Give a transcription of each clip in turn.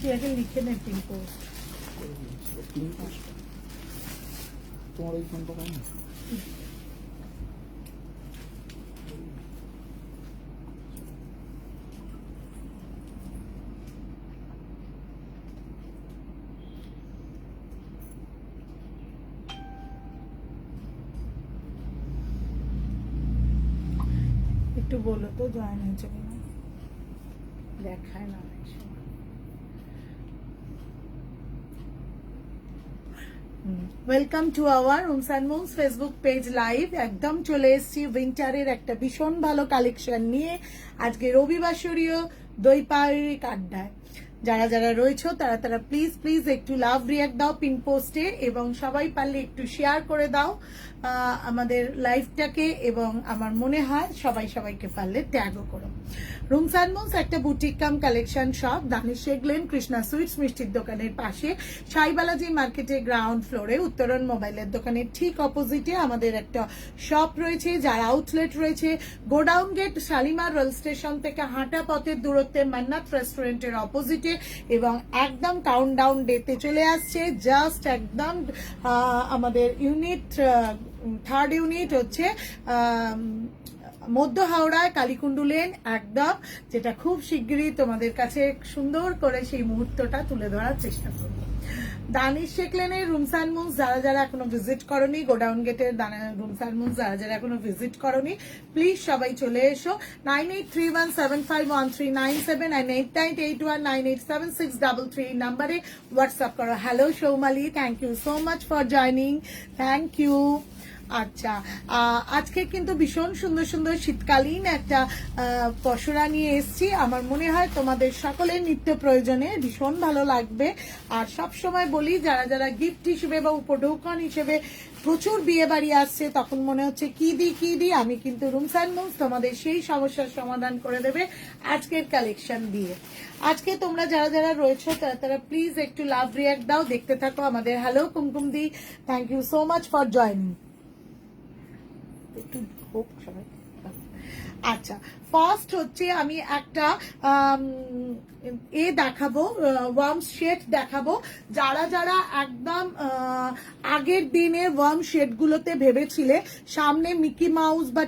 তুই আগে লিখে নে পিন পোস্ট। তোমার ওই ফোনটা পাই না? একটু বলো তো জয়েন হয়েছে কিনা, দেখায় না অনেক সময়। Welcome to our rooms and moves Facebook page live. একদম চলে এসেছি উইন্টারের একটা ভীষণ ভালো কালেকশন নিয়ে আজকে রবিবাসরীয় দই পাউরিক আড্ডায়। যারা যারা রয়েছে তারা তারা প্লিজ প্লিজ একটু লাভ রিয়াক্ট দাও পিন পোস্টে, এবং সবাই পারলে একটু শেয়ার করে দাও আমাদের লাইভটাকে, এবং আমার মনে হয় সবাই সবাইকে পারলে ট্যাগও করো। রুমস অ্যান্ড মুভস একটা boutique cum collection shop, Danish Sheikh lane, Krishna sweets মিষ্টির দোকানের পাশে, সাইবালাজি মার্কেটের গ্রাউন্ড ফ্লোরে, উত্তরণ মোবাইলের দোকানের ঠিক অপোজিটে আমাদের একটা শপ রয়েছে, যার আউটলেট রয়েছে godown gate Shalimar rail station থেকে হাঁটা পথের দূরত্বে মান্নাত রেস্টুরেন্টের অপোজিটে, এবং একদম কাউন্টডাউন ডেতে চলে আসছে। জাস্ট একদম আমাদের ইউনিট থার্ড ইউনিট হচ্ছে মধ্য হাওড়ায় কালীকুণ্ডু লেন একদম, যেটা খুব শিগগিরই তোমাদের কাছে সুন্দর করে সেই মুহূর্তটা তুলে ধরার চেষ্টা করবো। দানিশ শেখ লেনের রুমস অ্যান্ড মুভস যারা যারা এখনো ভিজিট করনি, গোডাউন গেটের রুমস অ্যান্ড মুভস যারা যারা এখনো ভিজিট করনি, প্লিজ সবাই চলে এসো। 9831751397 and 8981987633 নাম্বারে হোয়াটসঅ্যাপ করো। Hello Soumali, thank you so much for joining, thank you. আচ্ছা, আজকে কিন্তু ভীষণ সুন্দর সুন্দর শীতকালীন একটা পসরা নিয়ে এসেছি। আমার মনে হয় তোমাদের সকলের নিত্য প্রয়োজনে ভীষণ ভালো লাগবে। আর সব সময় বলি, যারা যারা গিফট হিসেবে বা উপঢৌকন হিসেবে প্রচুর বিয়ে বাড়ি আসছে, তখন মনে হচ্ছে কি দিই, আমি কিন্তু রুমস অ্যান্ড মুভস তোমাদের সেই সমস্যার সমাধান করে দেবে আজকের কালেকশন দিয়ে। আজকে তোমরা যারা যারা রয়েছো তারা তারা প্লিজ একটু লাভ রিয়াক্ট দাও, দেখতে থাকো আমাদের। হ্যালো কুমকুম দি, thank you so much for joining. আচ্ছা, ফার্স্ট হচ্ছে আমি একটা দেখাবো, ওয়ার্ম শেড দেখাবো। যারা যারা একদম আগের দিনে ওয়ার্ম শেড গুলোতে ভেবেছিলে সামনে মিকি মাউস বা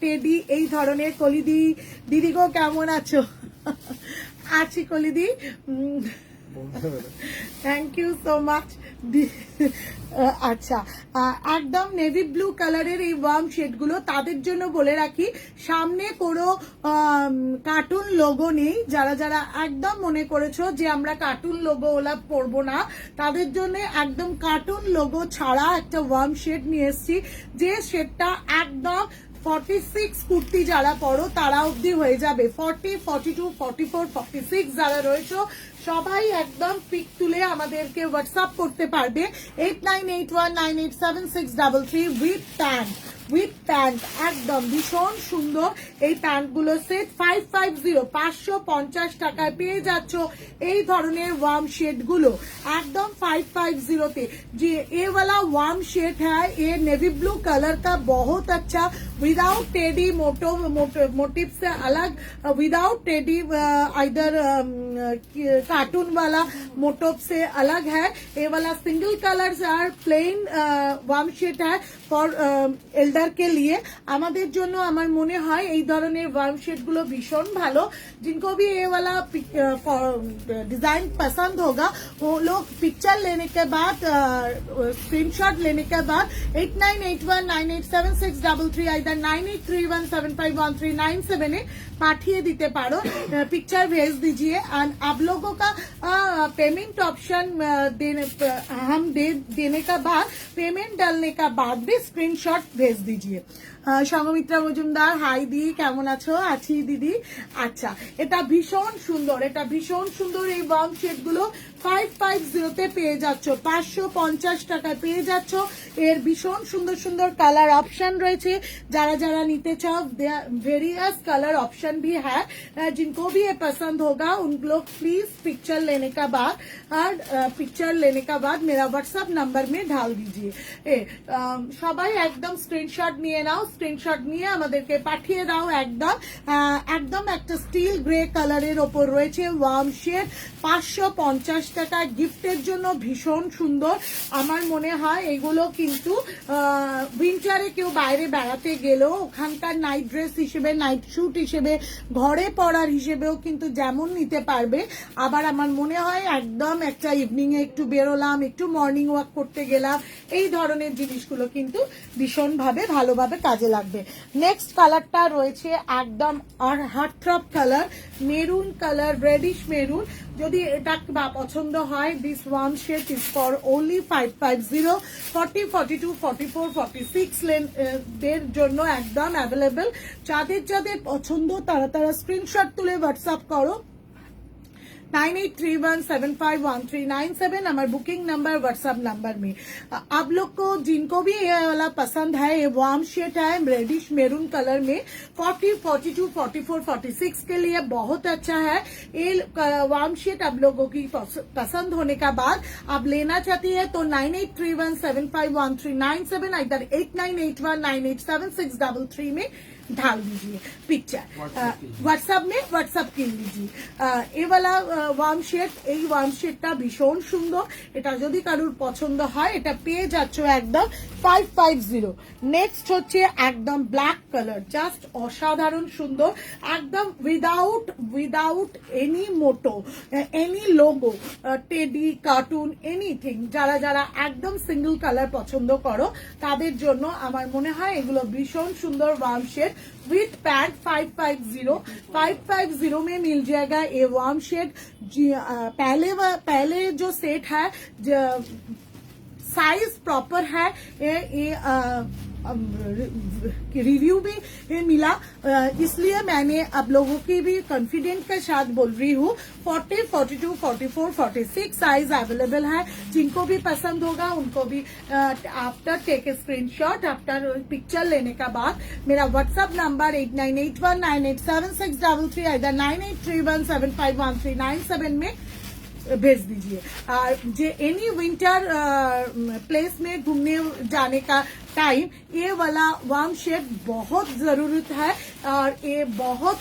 টেডি এই ধরনের, কলিদি দিদি গো কেমন আছো? আছি কলিদি, থ্যাংক ইউ সো মাচ। আচ্ছা, একদম নেভি ব্লু কালারের এই ওয়ার্ম শেডগুলো তাদের জন্য বলে রাখি, সামনে কোনো কার্টুন লোগো নেই। যারা যারা একদম মনে করেছো যে আমরা কার্টুন লোগো ওলা পরবো না, তাদের জন্য একদম কার্টুন লোগো ছাড়া একটা ওয়ার্ম শেড নিয়ে এসেছি, যে শেডটা একদম 46 কুর্তি যারা পরো তারা অবধি হয়ে যাবে। 40, 42, 44, 46 যারা রয়েছে সবাই একদম পিক তুলে আমাদেরকে হোয়াটসঅ্যাপ করতে পারবে 8981987633 উইথ প্যান্ট। একদম ভীষণ সুন্দর এই প্যান্টগুলো সেট 550 টাকায় পেয়ে যাচ্ছ এই ধরনের वार्म शेड गुलो एकदम 550 जी। ये वाला वार्म शेड है, ये नेवी ब्लू कलर का बहुत अच्छा, विदाउट टेडी मोटिव से अलग, विदाउट टेडी इधर कार्टून वाला मोटिव से अलग है। ये वाला सिंगल कलर और प्लेन वार्म शेड है फॉर एल्डर के लिए। আমাদের জন্য আমার মনে হয় এই ধরনের ওয়ার্ম শেড গুলো ভীষণ ভালো। जिनको भी ये वाला डिजाइन पसंद होगा वो लोग पिक्चर लेने के बाद स्क्रीनशॉट लेने के बाद 8981987633 इधर 9831751397 पाठिए दीते पारो, पिक्चर भेज दीजिए। एंड आप लोगों का पेमेंट ऑप्शन हम देने का बाद, पेमेंट डालने का बाद भी स्क्रीनशॉट भेज दीजिए। সঙ্গমিত্রা মজুমদার, হাই দি, কেমন আছো? আছি দিদি। আচ্ছা, এটা ভীষণ সুন্দর, এটা ভীষণ সুন্দর। এই ওয়ার্ম শেড গুলো 550 পেয়ে যাচ্ছ, 550 টাকায় পেয়ে যাচ্ছ। এর ভীষণ সুন্দর সুন্দর কালার অপশন রয়েছে, যারা যারা নিতে চাও वेरियस कलर ऑप्शन भी है। जिनको भी ये पसंद होगा उन लोग प्लीज पिक्चर लेने का बाद और पिक्चर लेने का बाद मेरा व्हाट्सएप नंबर में डाल दीजिए। সবাই একদম স্ক্রিনশট নিয়ে নাও। স্ক্রিনশট নিয়ে আমাদেরকে পাঠিয়ে দাও। একদম একদম একটা স্টিল গ্রে কালারের ওপর রয়েছে ওয়ার্ম শেড, 550 টাকা। গিফটের জন্য ভীষণ সুন্দর। আমার মনে হয় এগুলো কিন্তু উইন্টারে কেউ বাইরে বেড়াতে গেলেও ওখানকার নাইট ড্রেস হিসেবে, নাইট স্যুট হিসেবে, ঘরে পরার হিসেবেও কিন্তু যেমন নিতে পারবে। আবার আমার মনে হয় একদম একটা ইভিনিং এ একটু বেরোলাম, একটু মর্নিং ওয়াক করতে গেলাম, এই ধরনের জিনিসগুলো কিন্তু ভীষণভাবে ভালোভাবে কাজে লাগবে। নেক্সট কালারটা রয়েছে একদম আর heartthrob colour, maroon colour, reddish maroon. যদি এটা বা পছন্দ হয়, this one shade is for only 550, 40, 42, 44, 46 লেনদের জন্য একদম অ্যাভেলেবেল। যাদের যাদের পছন্দ তারা তারা স্ক্রিনশট তুলে হোয়াটসঅ্যাপ করো 9831751397। हमारा बुकिंग नंबर व्हाट्सएप नंबर में। आप लोग को जिनको भी ये वाला पसंद है, ये वार्म शेड है रेडिश मेरून कलर में, 40, 42, 44, 46 के लिए बहुत अच्छा है। ये वार्म शेड आप लोगों की पसंद होने का बाद आप लेना चाहती है तो 9831751397 इधर 8981987633 में ढाल दीजिए पिक्चर। व्हाट्सएप में व्हाट्सएप किन लीजिए। ये वाला ওয়ার্ম শেড, এই ওয়ার্ম শেডটা ভীষণ সুন্দর। এটা যদি কারোর পছন্দ হয় এটা পেয়ে যাচ্ছ একদম 550। নেক্সট হচ্ছে একদম ব্ল্যাক কালার, জাস্ট অসাধারণ সুন্দর, একদম without any motto, any logo, teddy, cartoon, anything. যারা যারা একদম সিঙ্গেল কালার পছন্দ করো তাদের জন্য আমার মনে হয় এগুলো ভীষণ সুন্দর ওয়ার্ম শেড विथ पैंट 550 में मिल जाएगा ये वार्म शेड। पहले जो सेट है साइज प्रॉपर है, ये रिव्यू भी मिला, इसलिए मैंने आप लोगों की भी कॉन्फिडेंट के साथ बोल रही हूँ। 40, 42, 44, 46 साइज अवेलेबल है। जिनको भी पसंद होगा उनको भी after take a screenshot, after picture लेने का बाद मेरा व्हाट्सएप नंबर 8981987633 इधर 9831751397 में भेज दीजिए। और जे एनी विंटर प्लेस में घूमने जाने का टाइम ये वाला वार्म शेड बहुत जरूरत है और ये बहुत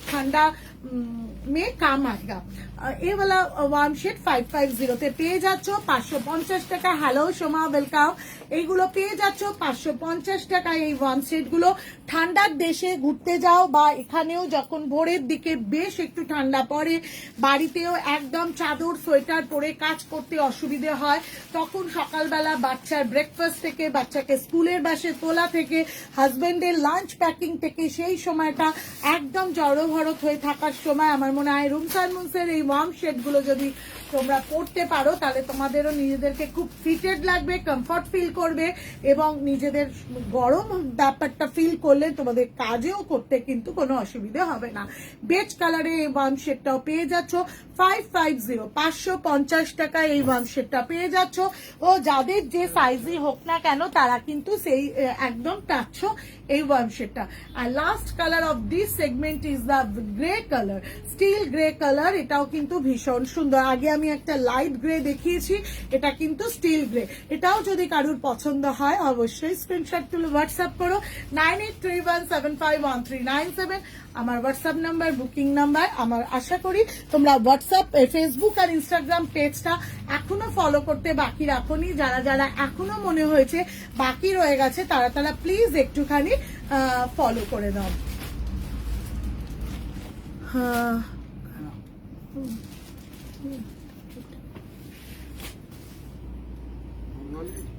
ठंडा में काम आएगा। ये वाला ওয়ার্ম শেড 550 তে পেয়ে যাচ্ছ 550 টাকা। Hello Soma, welcome. এইগুলো পেয়ে যাচ্ছ 550 টাকা। এই ওয়ার্ম শেড গুলো ঠান্ডার দেশে ঘুরতে যাও বা এখানেও যখন ভোরের দিকে বেশ একটু ঠান্ডা পড়ে, বাড়িতেও একদম চাদর সোয়েটার পরে কাজ করতে অসুবিধে হয়, তখন সকালবেলা বাচ্চার ব্রেকফাস্ট থেকে, বাচ্চাকে স্কুলের বাসে তোলা থেকে, হাজবেন্ডের লাঞ্চ প্যাকিং থেকে, সেই সময়টা একদম জড়োভরত হয়ে থাকার সময় আমার মনে হয় রুমস অ্যান্ড মুনসের এই ওয়ার্ম শেড গুলো যদি তোমরা পড়তে পারো তাহলে তোমাদেরও নিজেদেরকে খুব ফিটেড লাগবে, কমফর্ট ফিল করবে এবং নিজেদের গরম ব্যাপারটা ফিল করলে তোমাদের কাজেও করতে কিন্তু কোনো অসুবিধা হবে না। বেজ কালারে এই ওয়ার্ম শেডটাও পেয়ে যাচ্ছ 550, 550 টাকা এই ওয়ার্ম শেডটা পেয়ে যাচ্ছ। ও যাদের যে সাইজই হোক না কেন তারা কিন্তু সেই একদম পাচ্ছ এই ওয়ার্ম শেডটা। আর last colour of this segment is the grey colour, steel grey colour. এটাও কিন্তু ভীষণ সুন্দর। আগে আমি একটা লাইট গ্রে দেখিয়েছি, এটা কিন্তু স্টিল গ্রে। এটাও যদি কারোর পছন্দ হয় অবশ্যই স্ক্রিনশট তুলে হোয়াটসঅ্যাপ করো 9831751397 আমার হোয়াটসঅ্যাপ নাম্বার, বুকিং নাম্বার। আমার আশা করি তোমরা হোয়াটসঅ্যাপ, ফেসবুক আর ইনস্টাগ্রাম পেজটা এখনো ফলো করতে বাকি রাখোনি। যারা যারা এখনো মনে হয়েছে বাকি রয়ে গেছে তারা তারা প্লিজ একটুখানি ফলো করে দাও। হ্যাঁ,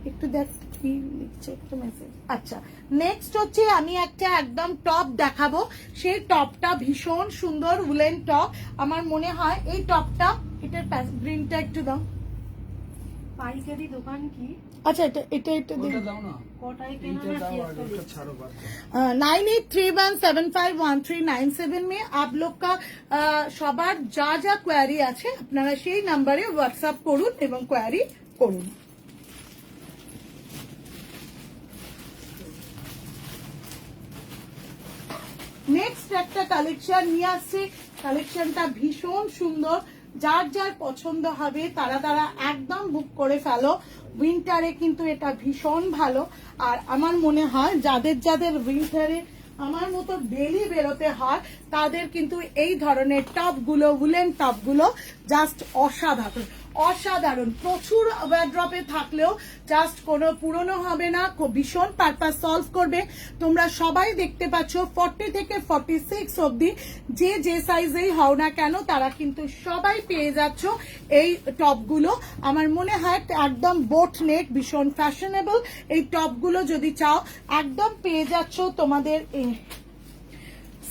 একটু দেখ কি লিখছে একটা মেসেজ। আচ্ছা, নেক্সট হচ্ছে আমি একটা একদম টপ দেখাবো। সেই টপটা ভীষণ সুন্দর, উলেন টপ। আমার মনে হয় এই টপটা, এটার গ্রিনটা একটু দাও। পাইকারি দোকান কি? আচ্ছা, এটা এটা এটা দাও না, কোটায় কেনা এইটা না দাও কি আর একটা একটা ছাড়ো বাদ। 9831751397 में आप लोग का সবার যা যা কোয়ারি আছে আপনারা সেই নাম্বারে হোয়াটসঅ্যাপ করুন এবং কোয়ারি করুন। নেক্সট একটা কালেকশন নিয়ে আসছে। কালেকশনটা ভীষণ সুন্দর, যার যার পছন্দ হবে তারা তারা একদম বুক করে ফেলো। উইন্টারে কিন্তু এটা ভীষণ ভালো। আর আমার মনে হয় যাদের যাদের উইন্টারে আমার মতো ডেলি বেরোতে হয় তাদের কিন্তু এই ধরনের টপগুলো, উলেন টপগুলো জাস্ট অসাধারণ অসাধারণ। প্রচুর ওয়ার্ড্রপে থাকলেও জাস্ট কোনো পুরনো হবে না, ভীষণ পারপাস সলভ করবে। তোমরা সবাই দেখতে পাচ্ছ 40 থেকে 46 অবধি যে যে সাইজেই হও না কেন তারা কিন্তু সবাই পেয়ে যাচ্ছ এই টপগুলো। আমার মনে হয় একদম বোট নেক, ভীষণ ফ্যাশনেবল এই টপগুলো যদি চাও একদম পেয়ে যাচ্ছ তোমাদের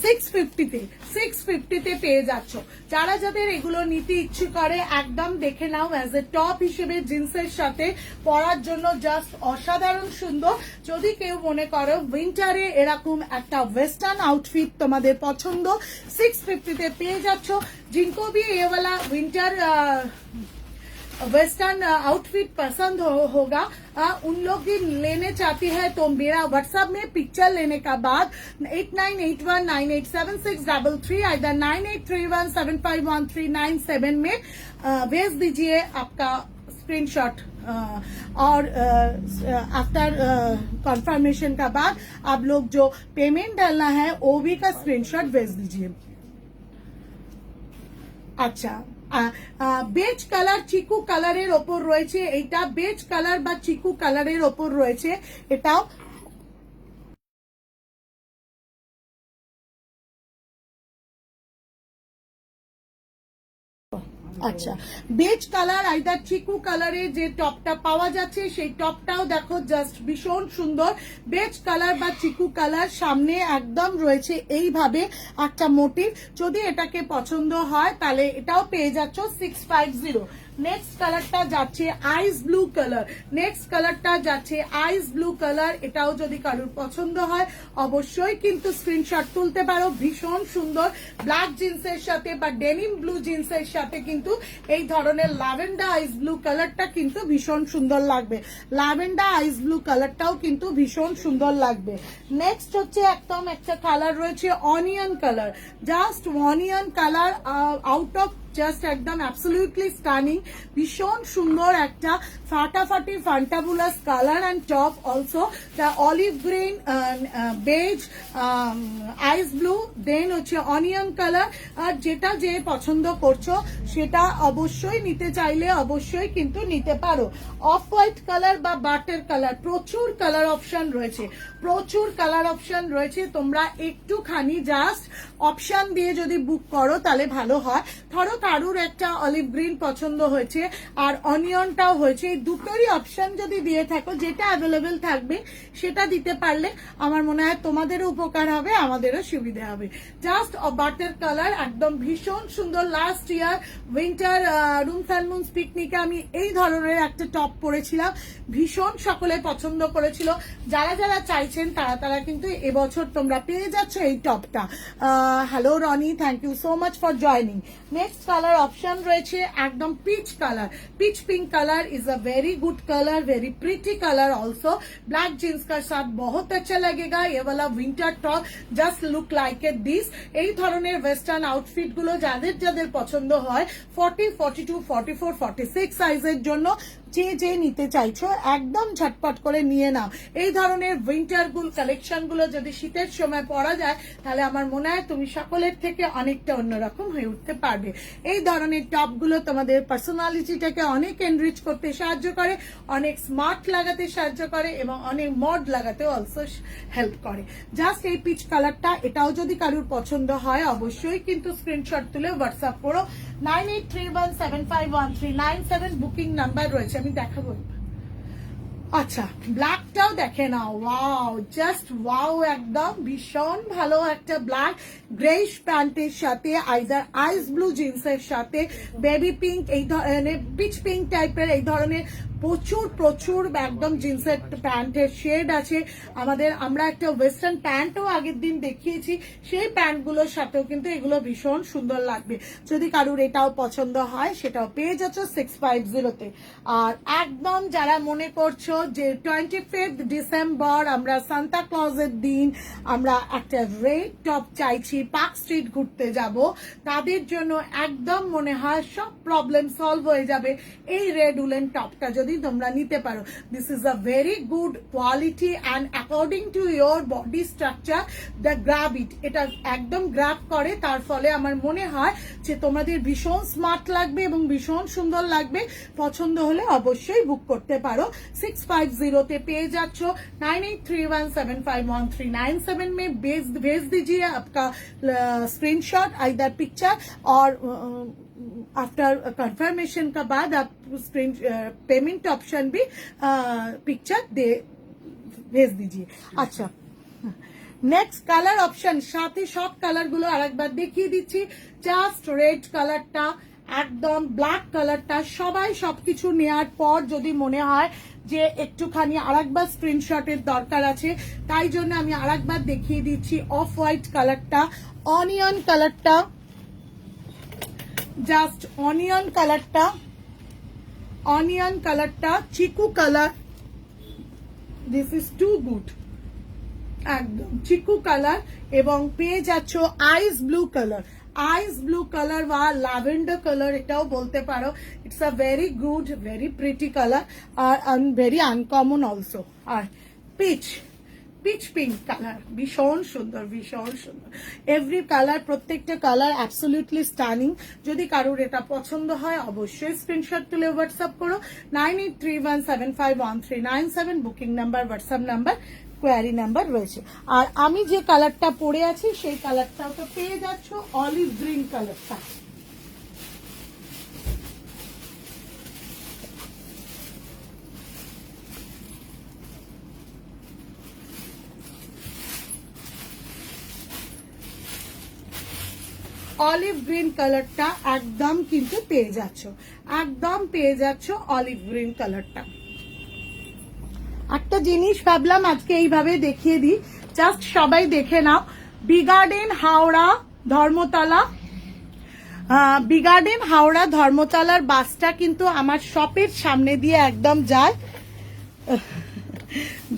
650 পেয়ে যাচ্ছ। যারা যাদের এগুলো নিতে ইচ্ছে করে একদম দেখে নাও, অ্যাজ এ টপ হিসেবে জিন্সের সাথে পরার জন্য জাস্ট অসাধারণ সুন্দর। যদি কেউ মনে করো উইন্টারে এরকম একটা ওয়েস্টার্ন আউটফিট তোমাদের পছন্দ, 650 পেয়ে যাচ্ছ। जिनको भी ये वाला विंटर वेस्टर्न आउटफिट पसंद होगा उन लोग भी लेने चाहती है तो मेरा व्हाट्सएप में पिक्चर लेने का बाद 8981987633 इधर 9831751397 में भेज दीजिए आपका स्क्रीनशॉट। और आफ्टर कंफर्मेशन का बाद आप लोग जो पेमेंट डालना है वो भी का स्क्रीनशॉट भेज दीजिए। আচ্ছা, বেজ কালার চিকু কালারের ওপর রয়েছে, এটা বেজ কালার বা চিকু কালারের ওপর রয়েছে, এটাও আচ্ছা বেজ কালার আইদার চিকু কালারে যে টপটা পাওয়া যাচ্ছে সেই টপটাও দেখো জাস্ট ভীষণ সুন্দর। বেজ কালার বা চিকু কালার, সামনে একদম রয়েছে এইভাবে একটা মোটিভ। যদি এটাকে পছন্দ হয় তাহলে এটাও পেয়ে যাচ্ছ 650। নেক্সট কালারটা যাচ্ছে আইস ব্লু কালার, নেক্সট কালারটা যাচ্ছে আইস ব্লু কালার। এটাও যদি কারোর পছন্দ হয় অবশ্যই কিন্তু স্ক্রিনশট তুলতে পারো। ভীষণ সুন্দর ব্ল্যাক জিন্সের সাথে বা ডেনিম ব্লু জিন্সের সাথে কিন্তু এই ধরনের ল্যাভেন্ডার আইস ব্লু কালারটা কিন্তু ভীষণ সুন্দর লাগবে। ল্যাভেন্ডার আইস ব্লু কালারটাও কিন্তু ভীষণ সুন্দর লাগবে। নেক্সট হচ্ছে একদম একটা কালার রয়েছে onion colour, just onion colour, out of just একদম অ্যাবসলিউটলি স্টানিং, ভীষণ সুন্দর একটা ফাটাফাটি fantabulous colour and top also the olive green beige ice blue then হচ্ছে অনিয়ন কালার। আর যেটা যে পছন্দ করছো সেটা অবশ্যই নিতে চাইলে অবশ্যই কিন্তু নিতে পারো। অফ হোয়াইট কালার বা বাটার কালার, প্রচুর কালার অপশন রয়েছে, প্রচুর কালার অপশন রয়েছে। তোমরা একটুখানি জাস্ট অপশন দিয়ে যদি বুক করো তাহলে ভালো হয়। ধরো কারুর একটা অলিভ গ্রিন পছন্দ হয়েছে আর অনিয়নটাও হয়েছে, এই দুটোরই অপশন যদি দিয়ে থাকো যেটা অ্যাভেলেবেল থাকবে সেটা দিতে পারলে আমার মনে হয় তোমাদেরও উপকার হবে, আমাদেরও সুবিধা হবে। জাস্ট বাটার কালার একদম ভীষণ সুন্দর। Last year winter rooms and moons পিকনিকে আমি এই ধরনের একটা টপ পরেছিলাম, ভীষণ সকলে পছন্দ করেছিল। যারা যারা চাইছেন তারা তারা কিন্তু এবছর তোমরা পেয়ে যাচ্ছ এই টপটা। Hello Rony, thank you so much for joining. Next colour option रही एकदम peach colour, peach pink colour is a very good colour, very pretty colour also. Black jeans का साथ बहुत अच्छा लगेगा। ये वाला winter top just look like a this. এই ধরনের ওয়েস্টার্ন আউটফিট গুলো যাদের যাদের পছন্দ হয় 40, 42, 44, 46 সাইজের জন্য যে যে নিতে চাইছো একদম ঝটপট করে নিয়ে নাও। এই ধরনের উইন্টার কালেকশন গুলো যদি শীতের সময় পরা যায় তাহলে আমার মনে হয় তুমি সকলের থেকে অনেকটা অন্যরকম হয়ে উঠতে পারবে। এই ধরনের টপ গুলো তোমাদের পার্সোনালিটিটাকে অনেক এনরিচ করতে সাহায্য করে, অনেক স্মার্ট লাগাতে সাহায্য করে এবং অনেক মড লাগাতে অলসো হেল্প করে। জাস্ট এই পিচ কালারটা, এটাও যদি কারোর পছন্দ হয় অবশ্যই কিন্তু স্ক্রিনশট তুলে হোয়াটসঅ্যাপ করো। 9831751397 বুকিং নাম্বার রয়েছে, আমি দেখাবো। আচ্ছা ব্ল্যাকটাও দেখে নাও, ওয়াও জাস্ট ওয়াও, একদম ভীষণ ভালো একটা ব্ল্যাক গ্রেইশ প্যান্টের সাথে আইদার আইস ব্লু জিন্সের সাথে বেবি পিঙ্ক এই ধরনের পিচ পিঙ্ক টাইপের এই ধরনের প্রচুর প্রচুর একদম জিন্সের প্যান্টের শেড আছে আমাদের। আমরা একটা ওয়েস্টার্ন প্যান্টও আগের দিন দেখিয়েছি, সেই প্যান্টগুলোর সাথেও কিন্তু এগুলো ভীষণ সুন্দর লাগবে। যদি কারুর এটাও পছন্দ হয় সেটাও পেয়ে যাচ্ছ 650-তে। আর একদম যারা মনে করছো যে 25 ডিসেম্বর আমরা সান্তা ক্লজের দিন আমরা একটা রেড টপ চাইছি, পার্ক স্ট্রিট ঘুরতে যাব, তাদের জন্য একদম মনে হয় সব প্রবলেম সলভ হয়ে যাবে এই রেড উলেন টপটা যদি যদি তোমরা নিতে পারো। This is a very good quality and according to your body structure the grab ইট, এটা একদম গ্র্যাব করে, তার ফলে আমার মনে হয় যে তোমাদের ভীষণ স্মার্ট লাগবে এবং ভীষণ সুন্দর লাগবে। পছন্দ হলে অবশ্যই বুক করতে পারো। 650 পেয়ে যাচ্ছ। 9831751397 में भेज दीजिए आपका स्क्रीनशॉट आइदर पिक्चर और आफ्टर कंफर्मेशन का बाद आप स्क्रीन पेमेंट ऑप्शन भी पिक्चर दे भेज दीजिए। अच्छा, নেক্সট কালার অপশন, সাথে সব কালার গুলো আরেকবার দেখিয়ে দিচ্ছি। জাস্ট রেড কালারটা, একদম ব্ল্যাক কালারটা, সবাই সবকিছু নেওয়ার পর যদি মনে হয় যে একটুখানি আরেকবার স্ক্রিনশটের দরকার আছে, তাই জন্য আমি আরেকবার দেখিয়ে দিচ্ছি। অফ হোয়াইট কালারটা, অনিয়ন কালারটা, জাস্ট অনিয়ন কালারটা, অনিয়ন কালারটা, chiku colour, this is too good, একদম চিকু কালার, এবং পেয়ে যাচ্ছ ice blue colour, ice blue colour বা ল্যাভেন্ডার কালার এটাও বলতে পারো। It's a very good very pretty colour আর ভেরি আনকমন অলসো। আর পিচ পিচ পিঙ্ক কালার, ভীষণ সুন্দর ভীষণ সুন্দর। এভরি কালার, প্রত্যেকটা কালার অ্যাবসলিউটলি স্টানিং। যদি কারোর এটা পছন্দ হয় অবশ্যই স্ক্রিনশট তুলে হোয়াটসঅ্যাপ করো। 9831751397 booking number, WhatsApp number, query number রয়েছে। আর আমি যে কালারটা পরে আছি সেই কালারটাও তো পেয়ে যাচ্ছ, অলিভ গ্রিন কালারটা। অলিভ গ্রিন কালারটা একদম কিন্তু পেয়ে যাচ্ছ, একদম পেয়ে যাচ্ছ অলিভ গ্রিন কালারটা। একটা জিনিস ভাবলাম আজকে এইভাবে দেখিয়ে দিই, জাস্ট সবাই দেখে নাও। বিগার্ডেন হাওড়া ধর্মতলা, বিগার্ডেন হাওড়া ধর্মতলার বাসটা কিন্তু আমার শপের সামনে দিয়ে একদম যায়।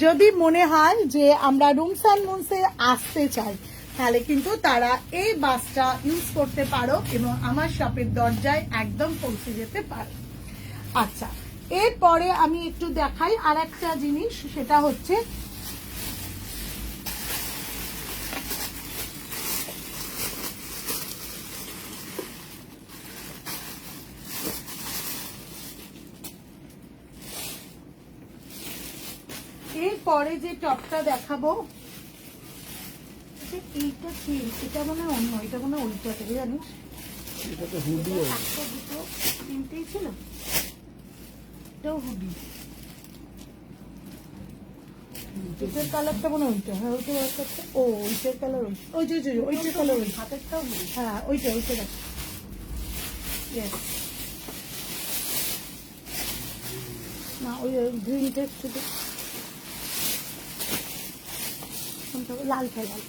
যদি মনে হয় যে আমরা রুমস অ্যান্ড মুনসে আসতে চাই, তাহলে কিন্তু তারা এই বাসটা ইউজ করতে পারো এবং আমার শপের দরজায় একদম পৌঁছে যেতে পারো। আচ্ছা, এরপরে আমি একটু দেখাই আর একটা জিনিস, সেটা হচ্ছে এরপরে যে টপটা দেখাবো, এইটা কি, এটা মানে অন্য, এটা মানে ওইটা থেকে জানিস, এটা তো হুডি একটা দুটো তিনটেই ছিল, এটাও হুডি। এটার কালারটা মনে ওইটা, হ্যাঁ ওইটা একটা, ও ওইটার কালার ওই, ওই যে ওইটার কালার ওই, হাতেরটাও হ্যাঁ ওইটা ওইটা দেখ। না ওই গ্রিনটা একটু লাল লাল।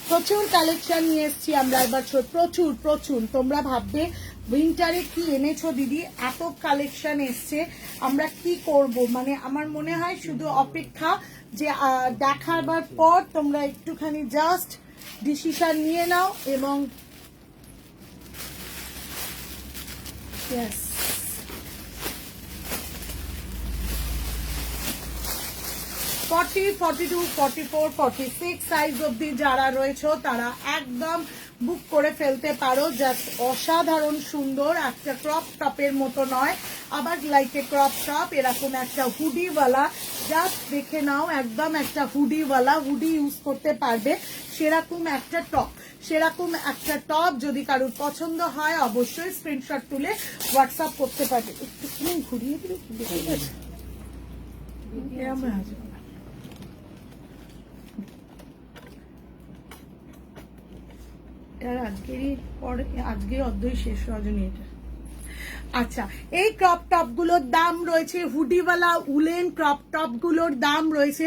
প্রচুর কালেকশন নিয়ে এসছি আমরা এবার, প্রচুর প্রচুর। তোমরা ভাববে উইন্টারে কি এনেছো দিদি, এত কালেকশন এসছে আমরা কি করব, মানে আমার মনে হয় শুধু অপেক্ষা যে দেখাবার পর তোমরা একটুখানি জাস্ট ডিসিশন নিয়ে নাও। এবং ইয়েস, 40, 42, 44, 46 সাইজ অবধি যারা রয়েছে তারা একদম বুক করে ফেলতে পারো। জাস্ট অসাধারণ সুন্দর, একটা ক্রপ টপের মতো নয়, আবার লাইক এ ক্রপ টপ, এরকম একটা হুডিওয়ালা, জাস্ট দেখে নাও, একদম একটা হুডিওয়ালা, হুডি ইউজ করতে পারবে সেরকম একটা টপ, সেরকম একটা টপ। যদি কারোর পছন্দ হয় অবশ্যই স্ক্রিনশট তুলে হোয়াটসঅ্যাপ করতে পারবে। একটু ঘুরিয়ে দিলে ঠিক আছে, আজকেরই পরে, আজকের অর্ধই শেষ রজনী এটা। আচ্ছা, এই ক্রপ টপ গুলোর দাম রয়েছে, হুডিওয়ালা উলেন ক্রপ টপ গুলোর দাম রয়েছে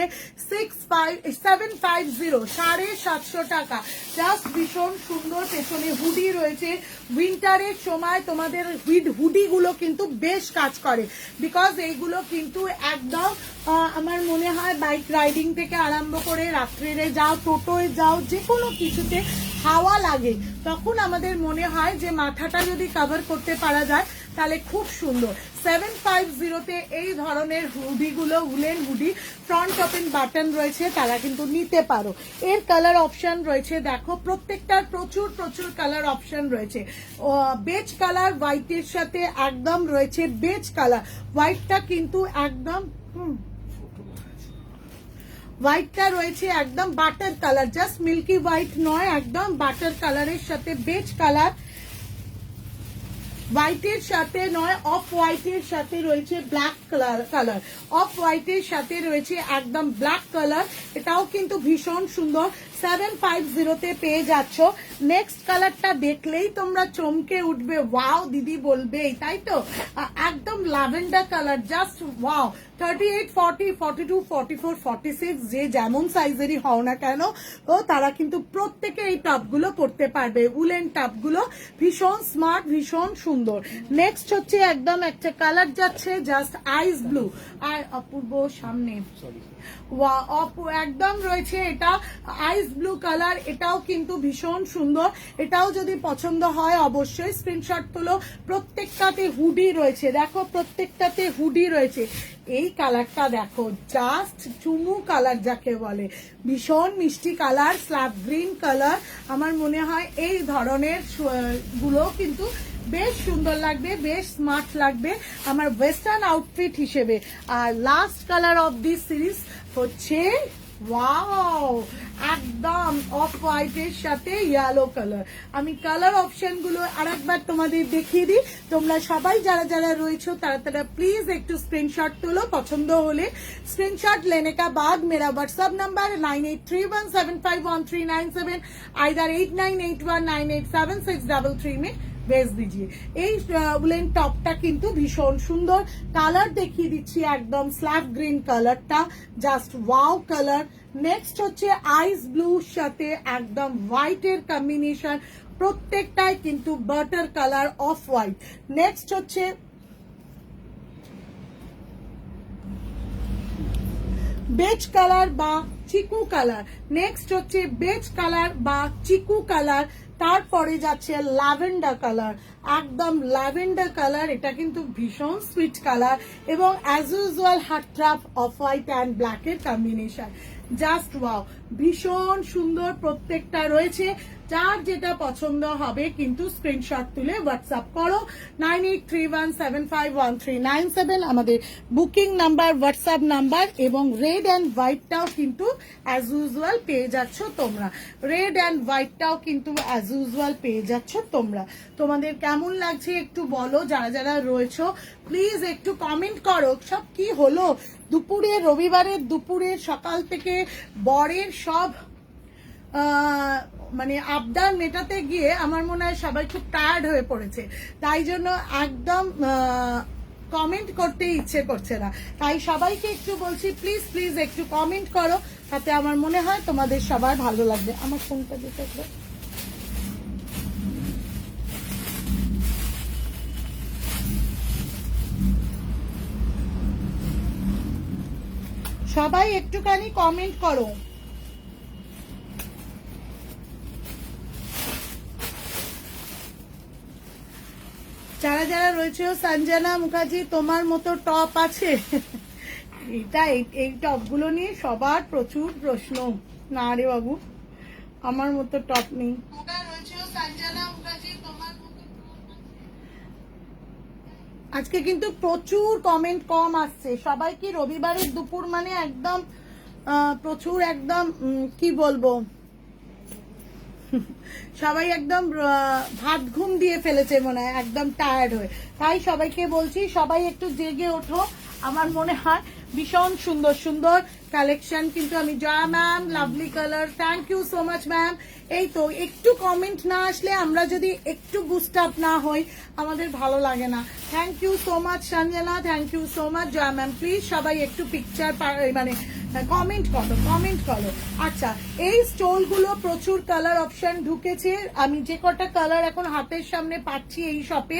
750, 750 টাকা। জাস্ট ভীষণ সুন্দর, পেছনে হুডি রয়েছে। উইন্টারের সময় তোমাদের হুডি গুলো কিন্তু বেশ কাজ করে, বিকজ এইগুলো কিন্তু একদম আমার মনে হয় বাইক রাইডিং থেকে আরম্ভ করে রাত্রে যাও, টোটোয় যাও, যে কোনো কিছুতে হাওয়া লাগে তখন আমাদের মনে হয় যে মাথাটা যদি কভার করতে পারা যায় তাহলে খুব সুন্দর। 750 এই ধরনের হুডিগুলো woollen hoodie front open button রয়েছে, তারা কিন্তু নিতে পারো। এর কালার অপশন রয়েছে দেখো, প্রত্যেকটার প্রচুর প্রচুর কালার অপশন রয়েছে। বেজ কালার হোয়াইটের সাথে একদম রয়েছে বেজ কালার, হোয়াইটটা কিন্তু একদম হোয়াইটটা রয়েছে একদম butter colour, just milky white নয়, একদম বাটার কালারের সাথে বেজ কালার, হোয়াইটের সাথে নয় অফ হোয়াইটের সাথে রয়েছে ব্ল্যাক কালার, অফ হোয়াইটের সাথে রয়েছে একদম ব্ল্যাক কালার, এটাও কিন্তু ভীষণ সুন্দর। 750 পেয়ে যাচ্ছ। নেক্সট কালারটা দেখলেই তোমরা চমকে উঠবে, ওয়াও দিদি বলবেই, তাই তো? একদম ল্যাভেন্ডার কালার, জাস্ট ওয়াও। 38, 40, 42, 44, 46 যে যেমন সাইজেরই হও না কেন ও তারা কিন্তু প্রত্যেকে এই টপগুলো পরতে পারবে। উলেন টপগুলো ভীষণ স্মার্ট, ভীষণ সুন্দর। নেক্সট হচ্ছে একদম একটা কালার যাচ্ছে জাস্ট আইস ব্লু, আর অপূর্ব সামনে একদম রয়েছে এটা আইস ব্লু কালার, এটাও কিন্তু ভীষণ সুন্দর। এটাও যদি পছন্দ হয় অবশ্যই স্ক্রিনশট তোলো। প্রত্যেকটাতে হুডি রয়েছে, দেখো প্রত্যেকটাতে হুডি রয়েছে। এই কালারটা দেখো, জাস্ট চুমু কালার যাকে বলে, ভীষণ মিষ্টি কালার, স্ল্যাব গ্রিন কালার। আমার মনে হয় এই ধরনের গুলো কিন্তু বেশ সুন্দর লাগবে, বেশ স্মার্ট লাগবে আমার ওয়েস্টার্ন আউটফিট হিসেবে। আর last colour of this series হচ্ছে ওয়াও, একদম অফ হোয়াইটের সাথে ইয়েলো কালার। আমি কালার অপশন গুলো আরেকবার তোমাদের দেখিয়ে দিই। তোমরা সবাই যারা যারা রয়েছো তারা প্লিজ একটু স্ক্রিনশট তোলো, পছন্দ হলে স্ক্রিনশট लेने का बाद मेरा व्हाट्सएप नंबर 9831751397 आइदर 8981987633 में भेज दीजिए। এই উলেন টপটা কিন্তু ভীষণ সুন্দর, কালার দেখিয়ে দিচ্ছি একদম স্ল্যাব গ্রিন কালারটা, জাস্ট ওয়াও কালার। নেক্সট হচ্ছে আইস ব্লুর সাথে একদম হোয়াইটের কম্বিনেশন, প্রত্যেকটাই কিন্তু butter colour off white. Next হচ্ছে বেজ কালার বা চিকু কালার, নেক্সট হচ্ছে বেজ কালার বা চিকু কালার, তারপরে যাচ্ছে ল্যাভেন্ডার কালার, একদম ল্যাভেন্ডার কালার, এটা কিন্তু ভীষণ সুইট কালার এবং as usual heart trap off white and black এর কম্বিনেশন, জাস্ট ওয়াও, ভীষণ সুন্দর প্রত্যেকটা রয়েছে। যার যেটা পছন্দ হবে কিন্তু স্ক্রিনশট তুলে হোয়াটসঅ্যাপ করো। 9831751397 আমাদের বুকিং নাম্বার, হোয়াটসঅ্যাপ নাম্বার। এবং রেড অ্যান্ড হোয়াইটটাও কিন্তু অ্যাজ ইউজুয়াল পেয়ে যাচ্ছ তোমরা, রেড অ্যান্ড হোয়াইটটাও কিন্তু অ্যাজ ইউজুয়াল পেয়ে যাচ্ছ তোমরা। তোমাদের কেমন লাগছে একটু বলো, যারা যারা রয়েছো প্লিজ একটু কমেন্ট করো। সব কি হলো দুপুরে, রবিবারের দুপুরে সকাল থেকে বরের সব মানে আবদার মেটাতে গিয়ে আমার মনে হয় সবাই খুব টায়ার্ড হয়ে পড়েছে, তাই জন্য একদম কমেন্ট করতে ইচ্ছে করছে না। তাই সবাইকে একটু বলছি প্লিজ প্লিজ একটু কমেন্ট করো, তাতে আমার মনে হয় তোমাদের সবার ভালো লাগবে। আমার ফোনটা দিতে হবে। সবাই একটুখানি কমেন্ট করো। যারা যারা রয়েছে, সঞ্জনা মুখার্জি তোমার মতো টপ আছে? এই টপগুলো নিয়ে সবার প্রচুর প্রশ্ন। না রে বাবু, আমার মতো টপ নেই। আজকে কিন্তু প্রচুর কমেন্ট কম আসছে। সবাই কি রবিবারের দুপুর মানে একদম প্রচুর একদম কি বলবো, সবাই একদম ভাত ঘুম দিয়ে ফেলেছে মনে হয়, একদম টায়ার্ড হয়ে। তাই সবাইকে বলছি সবাই একটু জেগে ওঠো। আমার মনে হয় ভীষণ সুন্দর সুন্দর কালেকশন কিন্তু আমি, Jaya ma'am lovely colour, thank you so much ma'am. এই তো একটু কমেন্ট না আসলে, আমরা যদি একটু বুস্ট আপ না হই আমাদের ভালো লাগে না। Thank you so much Sanjana, thank you so much Jaya ma'am. Please সবাই একটু পিকচার মানে কমেন্ট করো। আচ্ছা, এই স্টোলগুলো প্রচুর কালার অপশন ঢুকেছে। আমি যে কটা কালার এখন হাতের সামনে পাচ্ছি এই শপে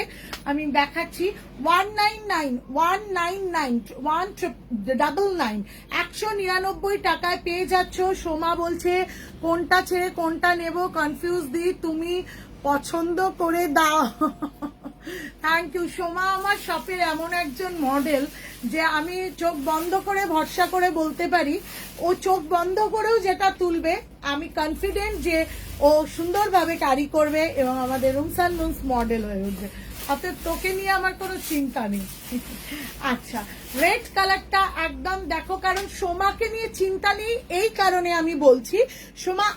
আমি দেখাচ্ছি। 199, 199, 199 100 199 টাকায় পেয়ে যাচ্ছ। সোমা বলছে কোনটা ছেড়ে কোনটা নেব, কনফিউজ দি, তুমি পছন্দ করে দাও। Thank you Soma. আমার শপের এমন একজন মডেল যে আমি চোখ বন্ধ করে ভরসা করে বলতে পারি, ও চোখ বন্ধ করেও যেটা তুলবে আমি কনফিডেন্ট যে ও সুন্দরভাবে ক্যারি করবে এবং আমাদের রুমস অ্যান্ড মুনস মডেল হয়ে উঠবে। অতএব তোকে নিয়ে আমার কোনো চিন্তা নেই। আচ্ছা, রেড কালারটা একদম দেখো, কারণ সোমাকে নিয়ে চিন্তা নেই এই কারণে আমি বলছি, সোমা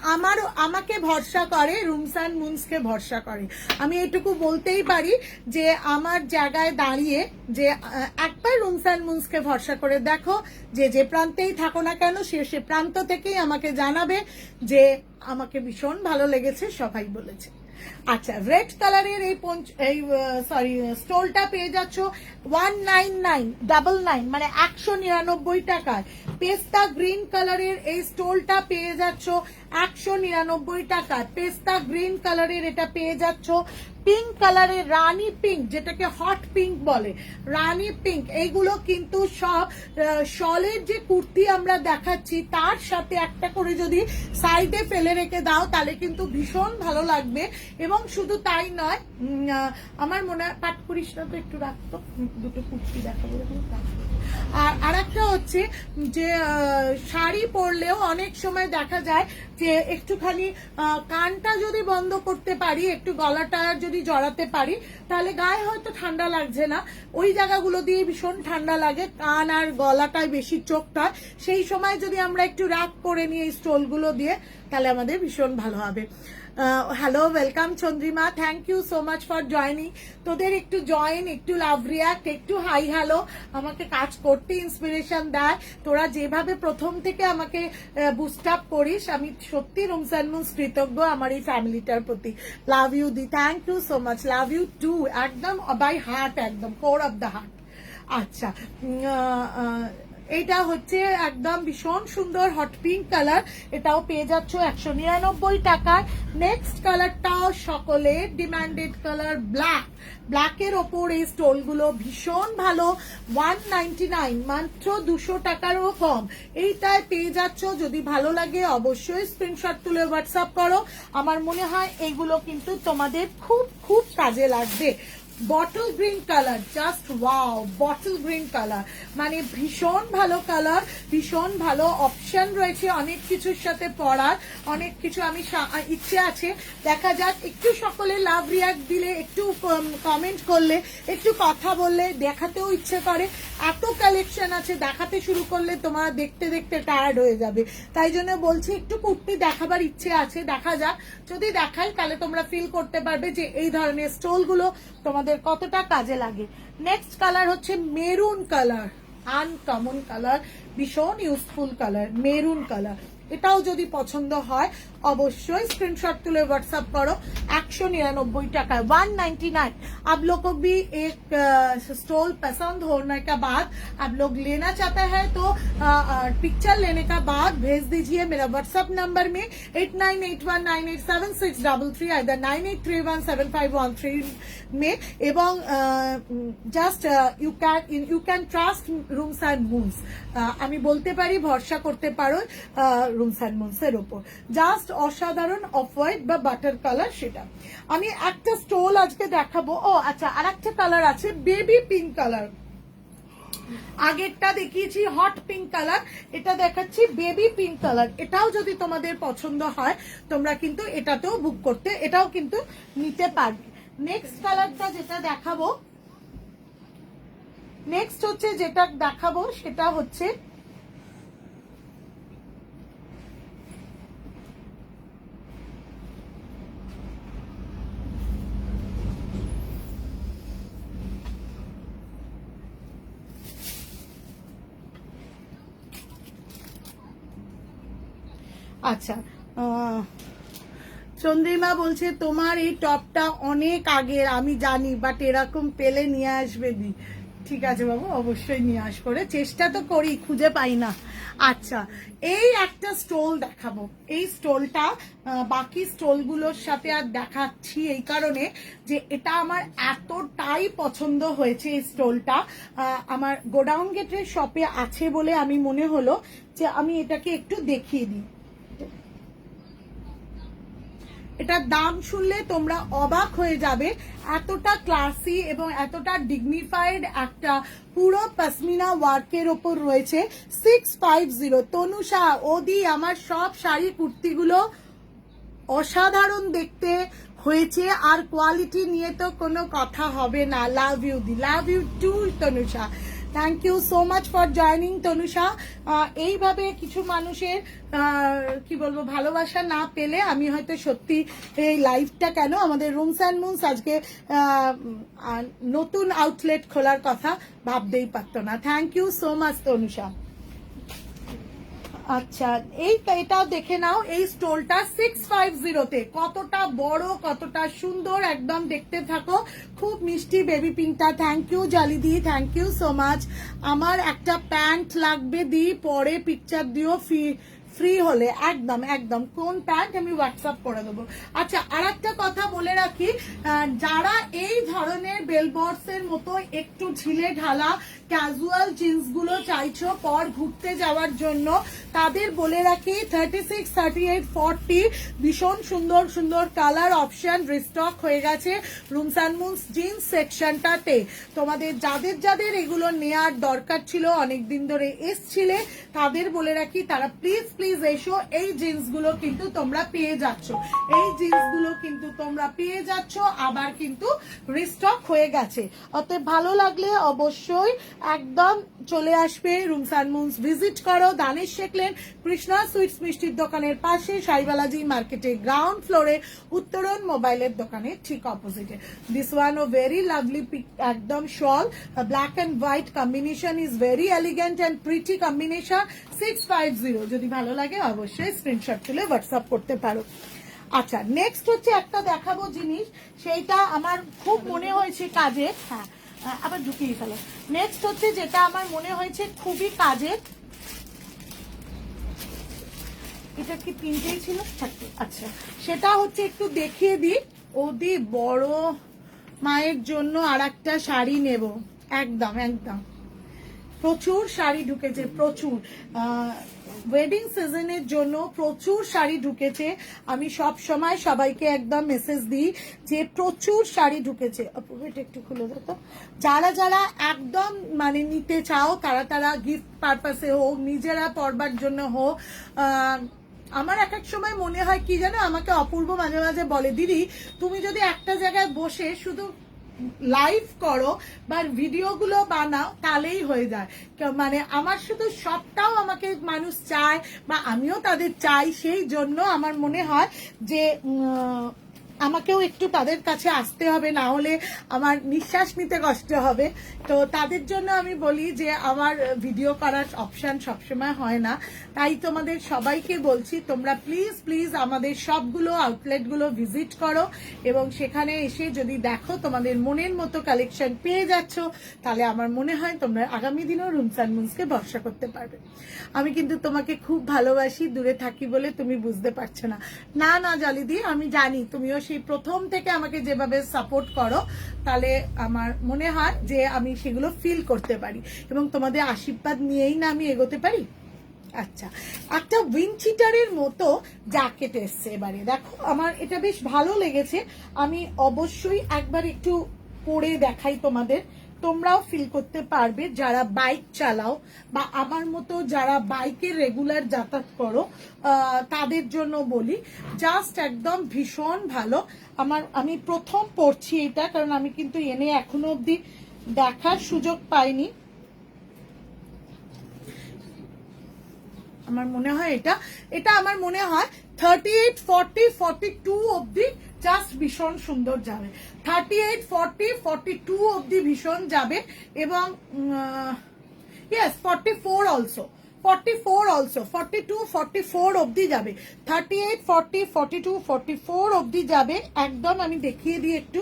আমাকে ভরসা করে, রুমস অ্যান্ড মুনসকে ভরসা করে। আমি এটুকু বলতেই পারি যে আমার জায়গায় দাঁড়িয়ে যে একবার রুমস অ্যান্ড মুনসকে ভরসা করে দেখো, যে প্রান্তেই থাকো না কেন সে প্রান্ত থেকেই আমাকে জানাবে যে আমাকে ভীষণ ভালো লেগেছে, সবাই বলেছে। আচ্ছা, রেড কালারের এই স্টোলটা পেয়ে যাচ্ছ 199 মানে 199 টাকায়। পেস্তা গ্রিন কালারের এই স্টোলটা পেয়ে যাচ্ছ 199 টাকায়। পেস্তা গ্রিন কালারের এটা পেয়ে যাচ্ছ। পিঙ্ক কালারের রানী পিঙ্ক, যেটাকে হট পিঙ্ক বলে, রানী পিঙ্ক, এইগুলো কিন্তু সব শলের যে কুর্তি আমরা দেখাচ্ছি তার সাথে একটা করে যদি সাইডে ফেলে রেখে দাও তাহলে কিন্তু ভীষণ ভালো লাগবে। এবং শুধু তাই নয়, আমার মনে হয় পাট করিস না তো, একটু রাখতো, দুটো কুর্তি দেখাবো। আর একটা হচ্ছে যে শাড়ি পরলেও অনেক সময় দেখা যায় যে একটুখানি কানটা যদি বন্ধ করতে পারি, একটু গলাটা যদি জড়াতে পারি, তাহলে গায়ে হয়তো ঠান্ডা লাগছে না, ওই জায়গাগুলো দিয়ে ভীষণ ঠান্ডা লাগে, কান আর গলাটায় বেশি চোখটা, সেই সময় যদি আমরা একটু র্যাপ করে নিই এই স্টোলগুলো দিয়ে তাহলে আমাদের ভীষণ ভালো হবে। Hello, welcome Chandrima, thank you so much for joining. তোদের একটু জয়েন, একটু লাভ রিয়াক্ট, একটু হাই হ্যালো আমাকে কাজ করতে ইন্সপিরেশন দেয়। তোরা যেভাবে প্রথম থেকে আমাকে বুস্ট আপ করিস, আমি সত্যি রুমস অ্যান্ড মুনস কৃতজ্ঞ আমার এই ফ্যামিলিটার প্রতি। লাভ ইউ দি, thank you so much, love you too, একদম বাই হার্ট, একদম কোর অফ দ্য হার্ট। আচ্ছা, এটা হচ্ছে একদম ভীষণ সুন্দর হট পিঙ্ক কালার, এটাও পেয়ে যাচ্ছ 199 টাকায়। নেক্সট কালারটাও সকলের ডিমান্ডেড কালার, ব্ল্যাকের ওপর এই স্টোলগুলো ভীষণ ভালো, 199 মাত্র 200 টাকারও কম এইটায় পেয়ে যাচ্ছ। যদি ভালো লাগে অবশ্যই স্ক্রিনশট তুলে হোয়াটসঅ্যাপ করো, আমার মনে হয় এইগুলো কিন্তু তোমাদের খুব খুব কাজে লাগবে। Bottle green colour, just wow, bottle green colour মানে ভীষণ ভালো কালার, ভীষণ ভালো অপশন রয়েছে অনেক কিছুর সাথে পরার, অনেক কিছু আমি ইচ্ছে আছে, দেখা যাক। একটু সকলে লাভ রিয়াক্ট দিলে, একটু কমেন্ট করলে, একটু কথা বললে দেখাতেও ইচ্ছে করে। এত কালেকশন আছে, দেখাতে শুরু করলে তোমরা দেখতে দেখতে টায়ার্ড হয়ে যাবে, তাই জন্য বলছি একটু কুর্তি দেখাবার ইচ্ছে আছে, দেখা যাক। যদি দেখাই তাহলে তোমরা ফিল করতে পারবে যে এই ধরনের স্টোলগুলো তোমাদের কতটা কাজে লাগে। নেক্সট কালার হচ্ছে মেরুন কালার, আনকমন কালার, ভীষণ ইউজফুল কালার, মেরুন কালার। এটাও যদি পছন্দ হয় অবশ্যই स्क्रीनशॉट तुले व्हाट्सएप करो। 199 টাকা, 199। आप लोग को भी एक स्टॉल पसंद होने के बाद आप लोग लेना चाहते हैं तो पिक्चर लेने का बाद भेज दीजिए मेरा व्हाट्सएप नंबर में 8981987633 either 98317513 में। এবং just you can trust rooms and moons, আমি বলতে পারি ভরসা করতে পারো রুমস অ্যান্ড মুনস এর উপর। জাস্ট অসাধারণ অফ হোয়াইট বা বাটার কালার, সেটা আমি একটা স্টোল আজকে দেখাবো। ও আচ্ছা, আর একটা কালার আছে বেবি পিঙ্ক কালার, আগেরটা দেখিয়েছি হট পিঙ্ক কালার, এটা দেখাচ্ছি বেবি পিঙ্ক কালার। এটাও যদি তোমাদের পছন্দ হয় তোমরা কিন্তু এটাতেও বুক করতে, এটাও কিন্তু নিতে পারবে। নেক্সট কালারটা যেটা দেখাবো, নেক্সট হচ্ছে যেটা দেখাবো সেটা হচ্ছে আচ্ছা, চন্দ্রিমা বলছে তোমার এই টপটা অনেক আগের আমি জানি, বাট এরকম পেলে নিয়ে আসবে দি। ঠিক আছে বাবু, অবশ্যই নিয়ে আসবো রে, চেষ্টা তো করি, খুঁজে পাই না। আচ্ছা, এই একটা স্টোল দেখাবো। এই স্টোলটা বাকি স্টোলগুলোর সাথে আর দেখাচ্ছি এই কারণে যে এটা আমার এতটাই পছন্দ হয়েছে। এই স্টোলটা আমার গোডাউন গেটের শপে আছে বলে আমি মনে হলো যে আমি এটাকে একটু দেখিয়ে দিই। এটার দাম শুনলে তোমরা অবাক হয়ে যাবে, এতটা ক্লাসি এবং এতটা ডিগনিফাইড একটা পুরো পশমিনা ওয়ার্কের ওপর রয়েছে। 650। তনুষা, ওদি, আমার সব শাড়ি কুর্তিগুলো অসাধারণ দেখতে হয়েছে, আর কোয়ালিটি নিয়ে তো কোনো কথা হবে না। লাভ ইউ দি, love you too Tanusha. Thank you so much for joining Tanusha. এইভাবে কিছু মানুষের কি বলবো ভালোবাসা না পেলে আমি হয়তো সত্যি এই লাইফটা কেন, আমাদের রুমস অ্যান্ড মুনস আজকে নতুন আউটলেট খোলার কথা ভাবতেই পারতো না। Thank you so much Tanusha. আচ্ছা, এটাও দেখে নাও। এই স্টোলটা 650-তে কতটা বড়, কতটা সুন্দর, একদম দেখতে থাকো। খুব মিষ্টি বেবি পিঙ্কটা। থ্যাংক ইউ জালিদি, থ্যাংক ইউ সো মাচ। আমার একটা প্যান্ট লাগবে, দি পরে পিকচার দিও ফ্রি হলে। একদম একদম, কোন প্যান্ট আমি হোয়াটসঅ্যাপ করে দেবো। আচ্ছা, আর একটা কথা বলে রাখি, যারা এই ধরনের বেলবটস এর মতো একটু ঢিলে ঢালা ক্যাজুয়াল জিন্স গুলো চাইছো পর ঘুরতে যাওয়ার জন্য, তাদের বলে রাখি 36, 38, 40 ভীষণ সুন্দর সুন্দর কালার অপশন রিস্টক হয়ে গেছে রুমস অ্যান্ড মুনস জিন্স সেকশনটাতে। তোমাদের যাদের যাদের এগুলো নেয়ার দরকার ছিল, অনেকদিন ধরে এসছিলে, তাদের বলে রাখি তারা প্লিজ প্লিজ এসো। এই জিন্সগুলো কিন্তু তোমরা পেয়ে যাচ্ছ, এই জিন্সগুলো কিন্তু তোমরা পেয়ে যাচ্ছ, আবার কিন্তু রিস্টক হয়ে গেছে। অতএব ভালো লাগলে অবশ্যই একদম চলে আসবে রুমস অ্যান্ড মুনস, ভিজিট করো। দানিশ শেখ লেন, কৃষ্ণা সুইটস মিষ্টির দোকানের পাশে, সাইবালাজি মার্কেটে গ্রাউন্ড ফ্লোরে, উত্তরণ মোবাইলের দোকানের ঠিক অপোজিটে। দিস ওয়ান ও ভেরি লাভলি একদম shawl, black and white combination is very elegant and pretty combination. 650। যদি ভালো লাগে অবশ্যই স্ক্রিনশট তুলে হোয়াটসঅ্যাপ করতে পারো। আচ্ছা, নেক্সট হচ্ছে একটা দেখাবো জিনিস, সেইটা আমার খুব মনে হয়েছে কাজের। হ্যাঁ, আবার ঢুকিয়ে ফেলো। নেক্সট হচ্ছে যেটা আমার মনে হয়েছে খুবই কাজের, এটা কি তিনটেই ছিল? আচ্ছা, সেটা হচ্ছে একটু দেখিয়ে দিই। ওদি বড় মায়ের জন্য আর একটা শাড়ি নেব। একদম একদম, প্রচুর শাড়ি ঢুকেছে, প্রচুর ওয়েডিং সিজনের জন্য প্রচুর শাড়ি ঢুকেছে। আমি সব সময় সবাইকে একদম মেসেজ দিই যে প্রচুর শাড়ি ঢুকেছে। এটা একটু খুলে দাও তো। যারা যারা একদম মানে নিতে চাও, তারা গিফট পারপাসে হোক, নিজেরা পরবার জন্য হোক। আমার এক এক সময় মনে হয় কি জানো, আমাকে অপূর্ব মাঝে মাঝে বলে, দিদি তুমি যদি একটা জায়গায় বসে শুধু লাইভ করো বা ভিডিওগুলো বানাও তাহলেই হয়ে যায়। মানে আমার শুধু সবটাও আমাকে মানুষ চায় বা আমিও তাদের চাই, সেই জন্য আমার মনে হয় যে আমাকেও একটু তাদের কাছে আসতে হবে, না হলে আমার নিঃশ্বাস নিতে কষ্ট হবে। তো তাদের জন্য আমি বলি যে আমার ভিডিও করার অপশন সবসময় হয় না। তাই তোমাদের সবাইকে বলছি, তোমরা প্লিজ প্লিজ আমাদের সবগুলো আউটলেটগুলো ভিজিট করো এবং সেখানে এসে যদি দেখো তোমাদের মনের মতো কালেকশন পেয়ে যাচ্ছ, তাহলে আমার মনে হয় তোমরা আগামী দিনেও রুমস অ্যান্ড মুনসকে ভরসা করতে পারবে। আমি কিন্তু তোমাকে খুব ভালোবাসি, দূরে থাকি বলে তুমি বুঝতে পারছো না। না না জালিদি, আমি জানি তুমিও সেই প্রথম থেকে আমাকে যেভাবে সাপোর্ট করো, তাহলে আমার মনে হয় যে আমি সেগুলো ফিল করতে পারি এবং তোমাদের আশীর্বাদ নিয়েই না আমি এগোতে পারি। আচ্ছা, একটা উইন্ডচিটারের মতো জ্যাকেট এসছে এবারে। দেখো, আমার এটা বেশ ভালো লেগেছে। আমি অবশ্যই একবার একটু পরে দেখাই তোমাদের, তোমরাও ফিল করতে পারবে যারা বাইক চালাও বা আমার মতো যারা বাইকের রেগুলার যাতায়াত করো, তাদের জন্য বলি জাস্ট একদম ভীষণ ভালো। আমি প্রথম পড়ছি এটা, কারণ আমি কিন্তু এনে এখনো অবধি দেখার সুযোগ পাইনি। আমার মনে হয় এটা আমার মনে হয় 38, 40, 42 অবধি জাস্ট ভীষণ সুন্দর যাবে। 38, 40, 42 অবধি ভীষণ যাবে এবং ইয়েস 44 অলসো, 42, 44 অবধি যাবে। 38, 40, 42, 44 অবধি যাবে একদম। আমি দেখিয়ে দিই একটু,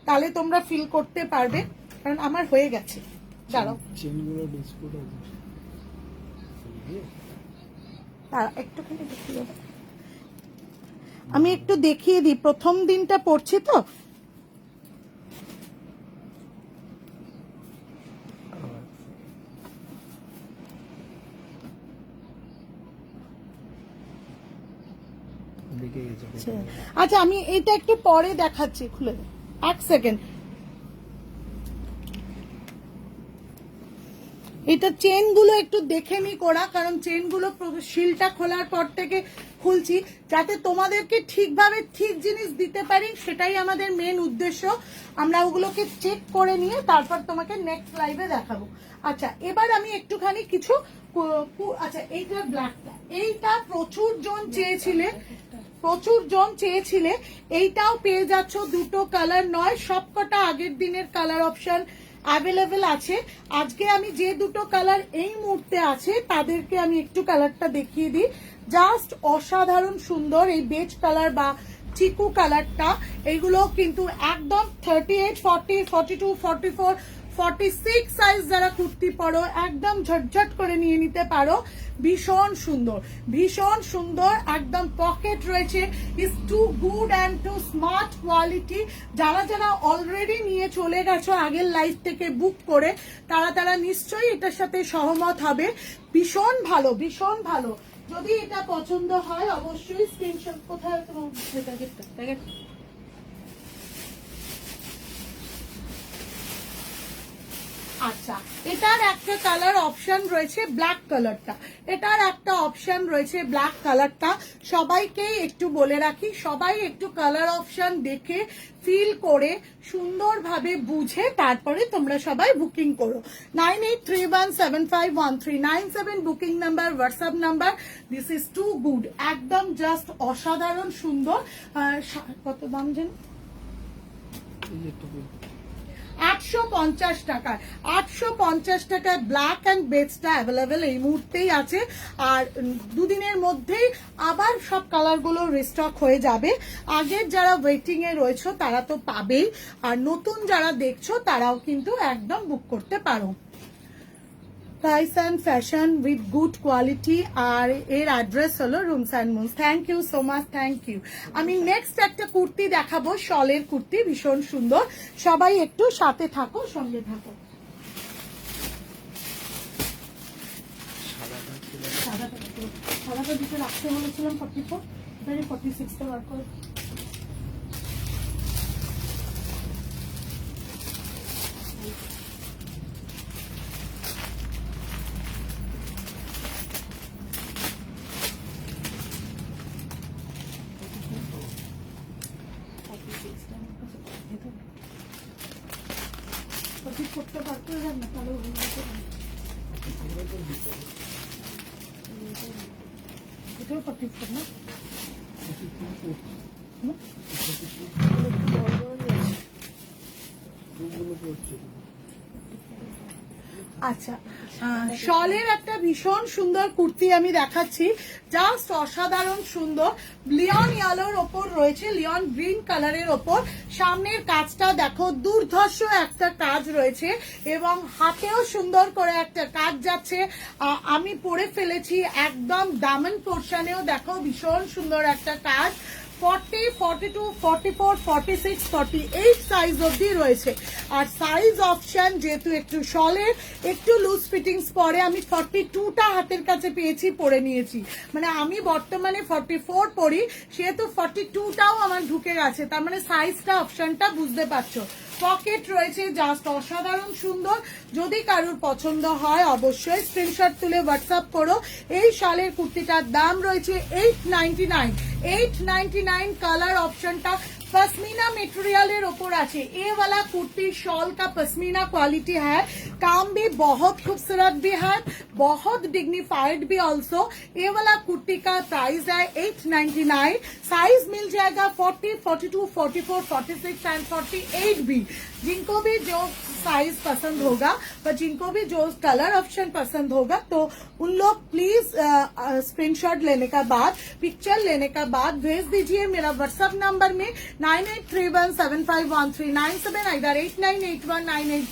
তাহলে তোমরা ফিল করতে পারবে, কারণ আমার হয়ে গেছে। দাঁড়াও চেনগুলো ডিসপুট আছে। দাঁড়াও একটুখানি দেখিয়ে দেবো। আমি একটু দেখিয়ে দিই, প্রথম দিনটা পড়ছি তো। দেখে গেছে। আচ্ছা আমি এটা একটু পরে দেখাচ্ছি, খুলে দে। এক সেকেন্ড। এটা চেন গুলো একটু দেখে নি করা, কারণ চেন গুলো শিলটা খোলার পর থেকে খুলছি, যাতে তোমাদেরকে ঠিকভাবে ঠিক জিনিস দিতে পারি, সেটাই আমাদের মেন উদ্দেশ্য। আমরা ওগুলোকে চেক করে নিয়ে তারপর তোমাকে নেক্সট লাইভে দেখাবো। আচ্ছা এবার আমি একটুখানি কিছু আচ্ছা এইটা ব্ল্যাকটা, এইটা প্রচুর জন চেয়েছিলে, এইটাও পেয়ে যাচ্ছ। দুটো কালার নয়, সবকটা আগের দিনের কালার অপশন অ্যাভেলেবেল আছে। আজকে আমি যে দুটো কালার এই মুহূর্তে আছে তাদেরকে আমি একটু কালারটা দেখিয়ে দিই। জাস্ট অসাধারণ সুন্দর এই বেজ কালার বা চিকু কালারটা, এইগুলো কিন্তু একদম 38, 40, 42, 44, 46 সাইজ যারা কুর্তি পরো একদম ঝটঝট করে নিয়ে নিতে পারো। ভীষণ সুন্দর, ভীষণ সুন্দর, একদম পকেট রয়েছে। Is too good and too smart quality. যারা যারা অলরেডি নিয়ে চলে গেছো আগের লাইফ থেকে বুক করে, তারা নিশ্চয়ই এটার সাথে সহমত হবে। ভীষণ ভালো, ভীষণ ভালো। যদি এটা পছন্দ হয় অবশ্যই স্ক্রিনশট, কোথায় তোমার প্যাকেট? আচ্ছা এটার একটা কালার অপশন রয়েছে ব্ল্যাক কালারটা, এটার একটা অপশন রয়েছে ব্ল্যাক কালারটা। সবাইকেই একটু বলে রাখি, সবাই একটু কালার অপশন দেখে ফিল করে সুন্দরভাবে বুঝে তারপরে তোমরা সবাই বুকিং করো। 9831751397 booking number, WhatsApp number. This is too good, একদম জাস্ট অসাধারণ সুন্দর। কত দাম জানো? 850 টাকায়, 850 টাকায় ব্ল্যাক অ্যান্ড বেজটা অ্যাভেলেবেল এই মুহূর্তেই আছে। আর দুদিনের মধ্যেই আবার সব কালারগুলো রিস্টক হয়ে যাবে। আগের যারা ওয়েটিং এ রয়েছে তারা তো পাবেই, আর নতুন যারা দেখছো তারাও কিন্তু একদম বুক করতে পারো। Price and fashion with good quality, আর এর অ্যাড্রেস হলো rooms and moons. Thank you so much, thank you. আমি নেক্সট একটা কুর্তি দেখাবো, শলের কুর্তি, ভীষণ সুন্দর। সবাই একটু সাথে থাকো, সঙ্গে থাকো। সাদাটা দিতে রাখতে বলেছিলাম 44, 46টা বার করে। করতে পারতে না, তাহলে এটাও 44 না? আচ্ছা শলের একটা ভীষণ সুন্দর কুর্তি আমি দেখাচ্ছি, জাস্ট অসাধারণ সুন্দর। লিয়ন ইয়েলোর ওপর রয়েছে, লিয়ন গ্রিন কালারের ওপর। সামনের কাজটা দেখো, দুর্ধর্ষ একটা কাজ রয়েছে এবং হাতেও সুন্দর করে একটা কাজ যাচ্ছে। আমি পরে ফেলেছি, একদম দামন পোর্শনেও দেখো ভীষণ সুন্দর একটা কাজ। 40, 42, 44, 46, 48 সাইজ অবধি রয়েছে। আর সাইজ অপশন যেহেতু একটু শলের একটু লুজ ফিটিংস পরে, আমি 42টা হাতের কাছে পেয়েছি, পরে নিয়েছি। মানে আমি বর্তমানে 44 পরি, সেহেতু 42টাও আমার ঢুকে গেছে। তার মানে সাইজটা অপশনটা বুঝতে পারছো। পকেট রয়েছে, জাস্ট অসাধারণ সুন্দর। যদি কারোর পছন্দ হয় অবশ্যই স্ক্রিনশট তুলে হোয়াটসঅ্যাপ করো। এই শালের কুর্তিটার দাম রয়েছে 899। 899 কালার ऑप्शनটা पश्मीना मटेरियल ऊपर आछे। ये वाला कुर्ती शॉल का पश्मीना क्वालिटी है, काम भी बहुत खूबसूरत भी है, बहुत डिग्निफाइड भी ऑल्सो। ये वाला कुर्ती का प्राइस है 899। साइज मिल जाएगा 40, 42, 44, 46 एंड 48 भी। जिनको भी जो साइज पसंद होगा व जिनको भी जो कलर ऑप्शन पसंद होगा, तो उन लोग प्लीज स्क्रीनशॉट लेने का बाद, पिक्चर लेने का बाद भेज दीजिए मेरा व्हाट्सएप नंबर में 9831751397, either 898198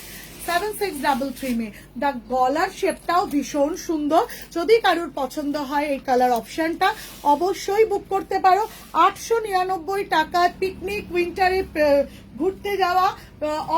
7633 মে। দা গলার শেপটাও ভীষণ সুন্দর, যদি কারোর পছন্দ হয় এই কালার অপশনটা অবশ্যই বুক করতে পারো। 899 টাকায় পিকনিক উইন্টারে ঘুরতে যাওয়া,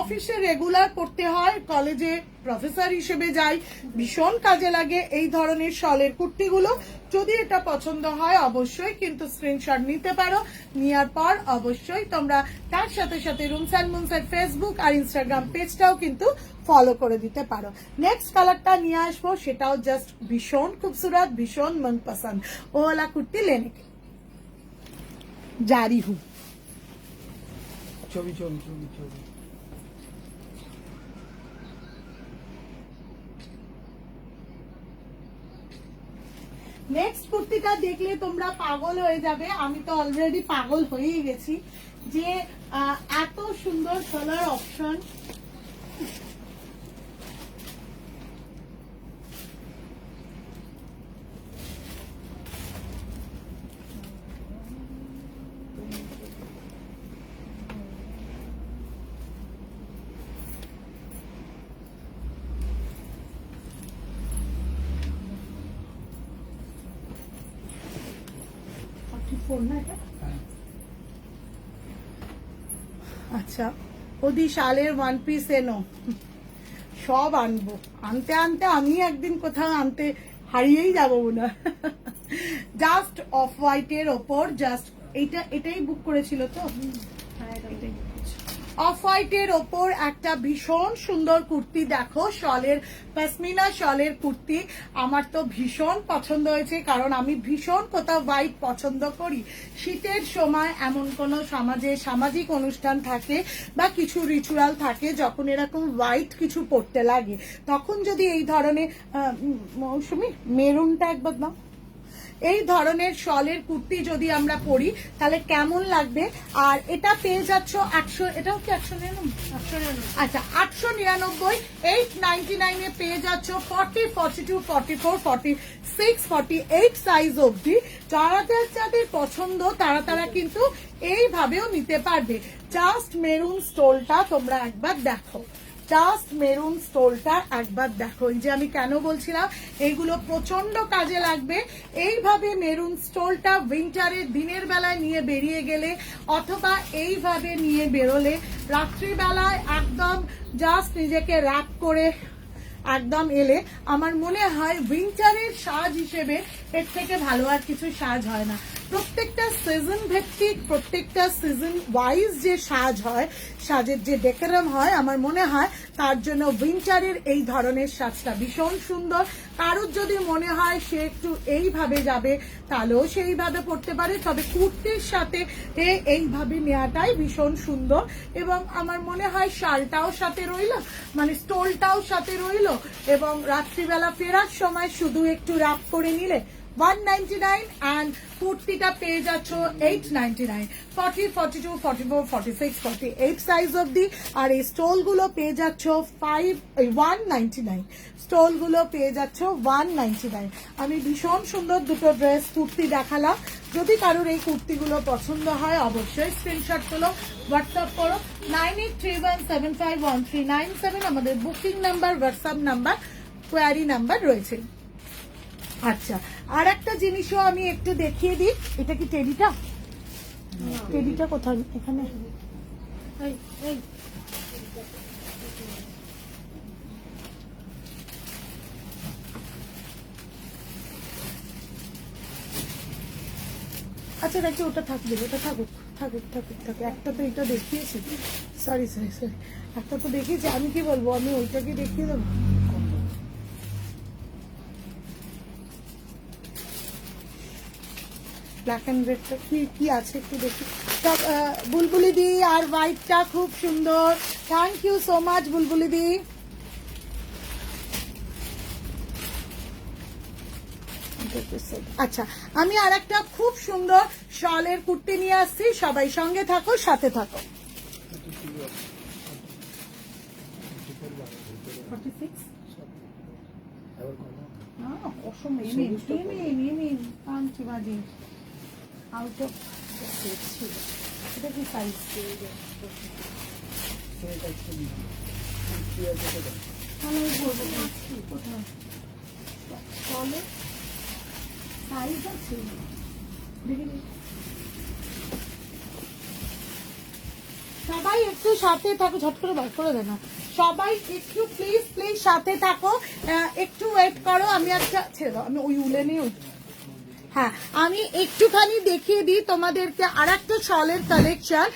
অফিসে রেগুলার পড়তে হয়, কলেজে প্রফেসর হিসেবে যাই, ভীষণ কাজে লাগে এই ধরনের শলের কুর্তিগুলো। যদি এটা পছন্দ হয় অবশ্যই কিন্তু স্ক্রিনশট নিতে পারো, নেওয়ার পর অবশ্যই তোমরা তার সাথে সাথে রুমস অ্যান্ড মুনসের ফেসবুক আর ইনস্টাগ্রাম পেজটাও কিন্তু ফলো করে দিতে পারো। নেক্সট কালারটা নিয়ে আসবো, সেটাও জাস্ট ভীষণ খুবসুরত, ভীষণ মনপসন্দ। ও वाला কুর্তি লেনে के জারি हूँ। ছবি ছবি ছবি ছবি নেক্সট কুর্তিটা দেখলে তোমরা পাগল হয়ে যাবে, আমি তো অলরেডি পাগল হয়েই গেছি যে এত সুন্দর কালার অপশন। আচ্ছা ওদি শালের ওয়ান পিস এনো, সব আনবো, আনতে আনতে আমি একদিন কোথাও আনতে হারিয়েই যাবো না। জাস্ট অফ হোয়াইটের ওপর, জাস্ট এটাই বুক করেছিল তো, অফ হোয়াইটের ওপর একটা ভীষণ সুন্দর কুর্তি। দেখো শলের পশমিনা শলের কুর্তি আমার তো ভীষণ পছন্দ হয়েছে, কারণ আমি ভীষণ কোথাও হোয়াইট পছন্দ করি। শীতের সময় এমন কোনো সমাজে সামাজিক অনুষ্ঠান থাকে বা কিছু রিচুয়াল থাকে যখন এরকম হোয়াইট কিছু পড়তে লাগে, তখন যদি এই ধরনের মৌসুমি মেরুনটা একবার দাও, এই ধরনের শলের কুর্তি যদি আমরা পরি তাহলে কেমন লাগবে। আর এটা পেয়ে যাচ্ছ 800, এটাও কি 899? আচ্ছা 899, 899 এ পেয়ে যাচ্ছ 40, 42, 44, 46, 48 সাইজ অবধি। যাদের পছন্দ তারা কিন্তু এইভাবেও নিতে পারবে। জাস্ট মেরুন স্টোলটা তোমরা একবার দেখো, জাস্ট মেরুন স্টোলটা একবার দেখো। এই যে আমি কেন বলছিলাম এইগুলো প্রচন্ড কাজে লাগবে। এইভাবে মেরুন স্টোলটা উইন্টারের দিনের বেলায় নিয়ে বেরিয়ে গেলে অথবা এইভাবে নিয়ে বেরোলে রাত্রিবেলায় একদম জাস্ট নিজেকে র্যাপ করে একদম এলে আমার মনে হয় উইন্টারের সাজ হিসেবে এর থেকে ভালো আর কিছু সাজ হয় না। প্রত্যেকটা সিজন ভিত্তিক, প্রত্যেকটা সিজন ওয়াইজ যে সাজ হয়, সাজের যে ডেকোরাম হয়, আমার মনে হয় তার জন্য উইন্টারের এই ধরনের সাজটা ভীষণ সুন্দর। কারোর যদি মনে হয় সে একটু এইভাবে যাবে তাহলেও সেইভাবে পড়তে পারে, তবে কুর্তির সাথে এইভাবে নেওয়াটাই ভীষণ সুন্দর। এবং আমার মনে হয় শালটাও সাথে রইল, মানে স্টোলটাও সাথে রইল, এবং রাত্রিবেলা ফেরার সময় শুধু একটু র্যাপ করে নিলে 199 অ্যান্ড কুর্তিটা পেয়ে যাচ্ছ 899, 40, 42, 44, 46, 48 সাইজ অবধি। আর এই স্টোলগুলো পেয়ে যাচ্ছ 199, স্টোলগুলো পেয়ে যাচ্ছ 199। আমি ভীষণ সুন্দর দুটো ড্রেস কুর্তি দেখালাম। যদি কারোর এই কুর্তিগুলো পছন্দ হয় অবশ্যই স্ক্রিনশট তোলো, হোয়াটসঅ্যাপ করো 9831751397 আমাদের booking number, WhatsApp number, query number রয়েছে। আচ্ছা আর একটা জিনিসও আমি একটু দেখিয়ে দিই। এটা কি টেডিটা? টেডিটা কোথায়? এখানে। আচ্ছা দেখি ওটা থাকবে, ওটা থাকুক থাকুক থাকুক থাকুক। একটা তো এটা দেখিয়েছি, সরি সরি সরি, একটা তো দেখিয়েছি। আমি কি বলবো, আমি ওইটাকে দেখিয়ে দেবো। ব্ল্যাক অ্যান্ড রেডটা কি আছে একটু দেখি। বুলবুলি দি আর হোয়াইটটা খুব সুন্দর, থ্যাংক ইউ সো মাচ বুলবুলি দি। আচ্ছা আমি আর একটা খুব সুন্দর শলের কুর্তি নিয়ে আসছি, সবাই সঙ্গে থাকো, সাথে থাকো। 46 আউট অফ ছিল, এটা কি সাইজ? কি আছে সেটা? তাহলে আমি বলবো না। কোথায় চলে সাইজ আছে দেখি নি। সবাই একটু সাথে থাকো, ঝট করে বার করে দেয় না। সবাই একটু প্লিজ প্লিজ সাথে থাকো, একটু ওয়েট করো। আমি একটা ছেড়ে দাও, আমি ওই উলে নিয়ে হ্যাঁ আমি একটুখানি দেখিয়ে দিই তোমাদেরকে আর একটা শলের কালেকশন,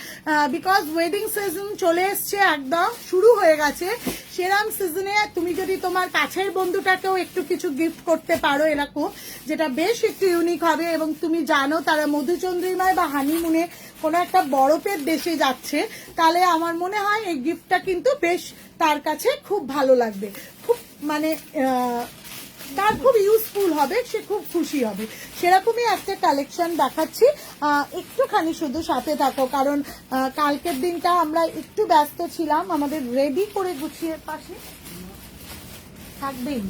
বিকজ ওয়েডিং সিজন চলে এসছে, একদম শুরু হয়ে গেছে। সেরাম সিজনে তুমি যদি তোমার কাছের বন্ধুটাকেও একটু কিছু গিফট করতে পারো এরকম, যেটা বেশ একটু ইউনিক হবে, এবং তুমি জানো তারা মধুচন্দ্রিমায় বা হানিমুনে কোনো একটা বরফের দেশে যাচ্ছে, তাহলে আমার মনে হয় এই গিফটটা কিন্তু বেশ তার কাছে খুব ভালো লাগবে, খুব মানে তার খুব ইউজফুল হবে, সে খুব খুশি হবে। সেরকমই একটা কালেকশন দেখাচ্ছি, একটুখানি শুধু সাথে থাকো, কারণ কালকের দিনটা আমরা একটু ব্যস্ত ছিলাম, আমাদের রেডি করে গুছিয়ে পাশে থাকবেই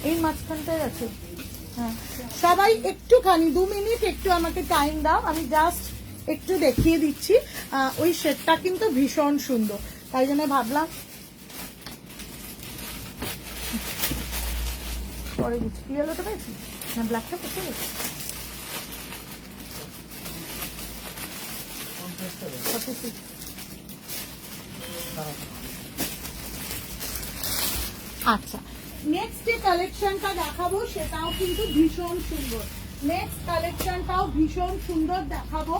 এই মাঝখানটায় আছে। হ্যাঁ সবাই একটুখানি 2 মিনিট একটু আমাকে টাইম দাও, আমি জাস্ট একটু দেখিয়ে দিচ্ছি। ওই শেডটা কিন্তু ভীষণ সুন্দর, তাই জন্য ভাবলাম পরে বুঝছি। ইয়েলোটা পেয়েছি না, ব্ল্যাকটা পেতে গেছি। আচ্ছা নেক্সট যে কালেকশনটা দেখাবো সেটাও কিন্তু ভীষণ সুন্দর, নেক্সট কালেকশনটাও ভীষণ সুন্দর দেখাবো।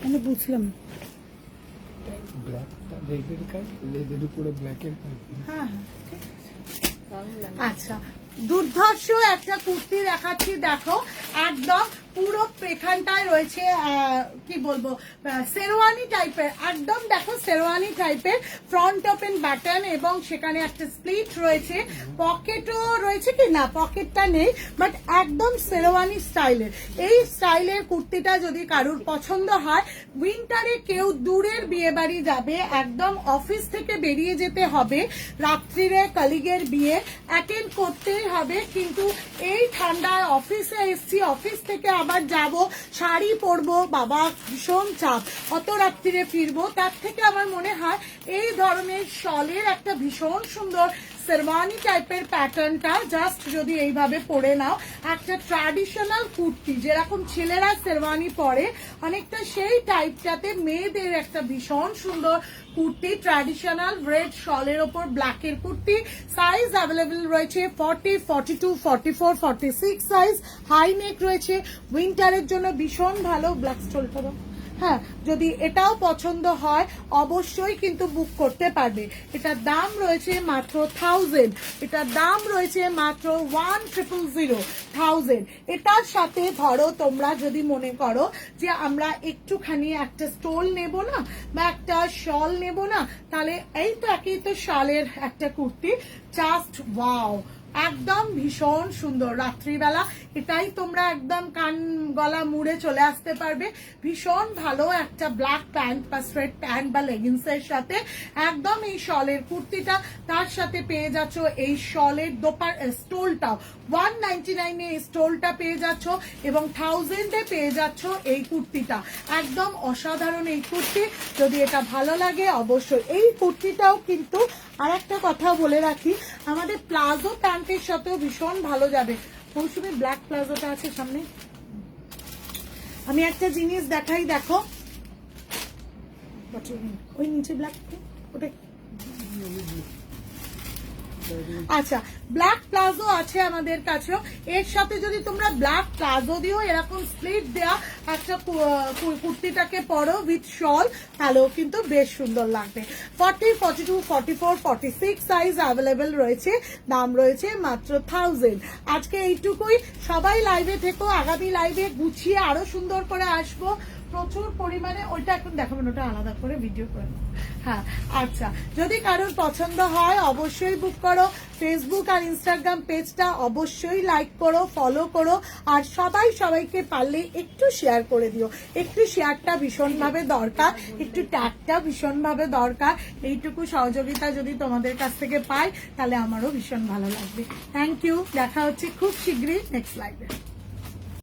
আমি বুঝলাম ব্ল্যাকটা লেদের কাজ, লেদের উপরে ব্ল্যাকের কাজ। হ্যাঁ আচ্ছা দুর্ধর্ষ একটা কুর্তি দেখাচ্ছি, দেখো একদম পুরো এখানটায় রয়েছে কি বলবো শেরওয়ানি টাইপের, একদম দেখো শেরওয়ানি টাইপের, ফ্রন্ট ওপেন বাটন এবং সেখানে একটা স্প্লিট রয়েছে, পকেটও রয়েছে কি না পকেটটা নেই, বাট একদম শেরওয়ানি স্টাইলের। এই স্টাইলের কুর্তিটা যদি কারুর পছন্দ হয়, উইন্টারে কেউ দূরের বিয়ে বাড়ি যাবে, একদম অফিস থেকে বেরিয়ে যেতে হবে, রাত্রিরে কলিগের বিয়ে অ্যাটেন্ড করতেই হবে, কিন্তু এই ঠান্ডায় অফিসে এসছি, অফিস থেকে আবার যাব, শাড়ি পরবো, বাবা ভীষণ চাপ, অত রাত্রিরে ফিরবো, তার থেকে আমার মনে হয় এই ধরনের শলের একটা ভীষণ সুন্দর শেরওয়ানি টাইপের প্যাটার্নটা জাস্ট যদি এইভাবে পরে নাও, একটা ট্র্যাডিশনাল কুর্তি যেরকম ছেলেরা শেরওয়ানি পরে অনেকটা সেই টাইপটাতে মেয়েদের একটা ভীষণ সুন্দর কুর্তি, ট্র্যাডিশনাল রেড শলের ওপর ব্ল্যাকের কুর্তি। সাইজ অ্যাভেলেবল রয়েছে 40, 42, 44, 46 সাইজ, হাই নেক রয়েছে, উইন্টারের জন্য ভীষণ ভালো। ব্ল্যাক স্টোলটা দাও। হ্যাঁ যদি এটাও পছন্দ হয় অবশ্যই কিন্তু বুক করতে পারবে। এটার দাম রয়েছে মাত্র 1000, এটার দাম রয়েছে মাত্র 1000। এটার সাথে ধরো তোমরা যদি মনে করো যে আমরা একটুখানি একটা স্টোল নেব না বা একটা শল নেব না, তাহলে এই তো একই তো শালের একটা কুর্তি, জাস্ট ওয়াও, একদম ভীষণ সুন্দর। রাত্রিবেলা এটাই তোমরা একদম কান গলা মুড়ে চলে আসতে পারবে, ভীষণ ভালো একটা ব্ল্যাক প্যান্ট বা স্ট্রেট প্যান্ট বা লেগিংস এর সাথে একদম এই শলের কুর্তিটা, তার সাথে পেয়ে যাচ্ছ এই শলের দোপার স্টোলটাও 199 এই স্টোলটা পেয়ে যাচ্ছ, এবং 1000 পেয়ে যাচ্ছ এই কুর্তিটা, একদম অসাধারণ এই কুর্তি। যদি এটা ভালো লাগে অবশ্যই এই কুর্তিটাও কিন্তু আর একটা কথা বলে রাখি, আমাদের প্লাজো প্যান্টের সাথেও ভীষণ ভালো যাবে। মৌসুমি ব্ল্যাক প্লাজোটা আছে সামনে, আমি একটা জিনিস দেখাই, দেখো ওই নিচে ব্ল্যাক ওটা, আচ্ছা ব্ল্যাক প্লাজো আছে আমাদের কাছেও, এর সাথে যদি তোমরা ব্ল্যাক প্লাজো দিও এরকম স্লিট দেওয়া একটা কুর্তিটাকে পরো উইথ শল, তাহলেও কিন্তু বেশ সুন্দর লাগবে। 40, 42, 44, 46 সাইজ অ্যাভেলেবেল রয়েছে, দাম রয়েছে মাত্র 1000। আজকে এইটুকুই, সবাই লাইভে থেকো, আগামী লাইভে গুছিয়ে আরো সুন্দর করে আসবো। প্রচুর পরিমাণে, ওইটা এখন দেখাবো না, ওটা আলাদা করে ভিডিও করে নেবো। হ্যাঁ আচ্ছা, যদি কারোর পছন্দ হয় অবশ্যই বুক করো। ফেসবুক আর ইনস্টাগ্রাম পেজটা অবশ্যই লাইক করো, ফলো করো, আর সবাইকে পারলে একটু শেয়ার করে দিও। একটু শেয়ারটা ভীষণভাবে দরকার, একটু ট্যাগটা ভীষণভাবে দরকার। এইটুকু সহযোগিতা যদি তোমাদের কাছ থেকে পাই তাহলে আমারও ভীষণ ভালো লাগবে। থ্যাংক ইউ, দেখা হচ্ছে খুব শীঘ্রই নেক্সট লাইভে।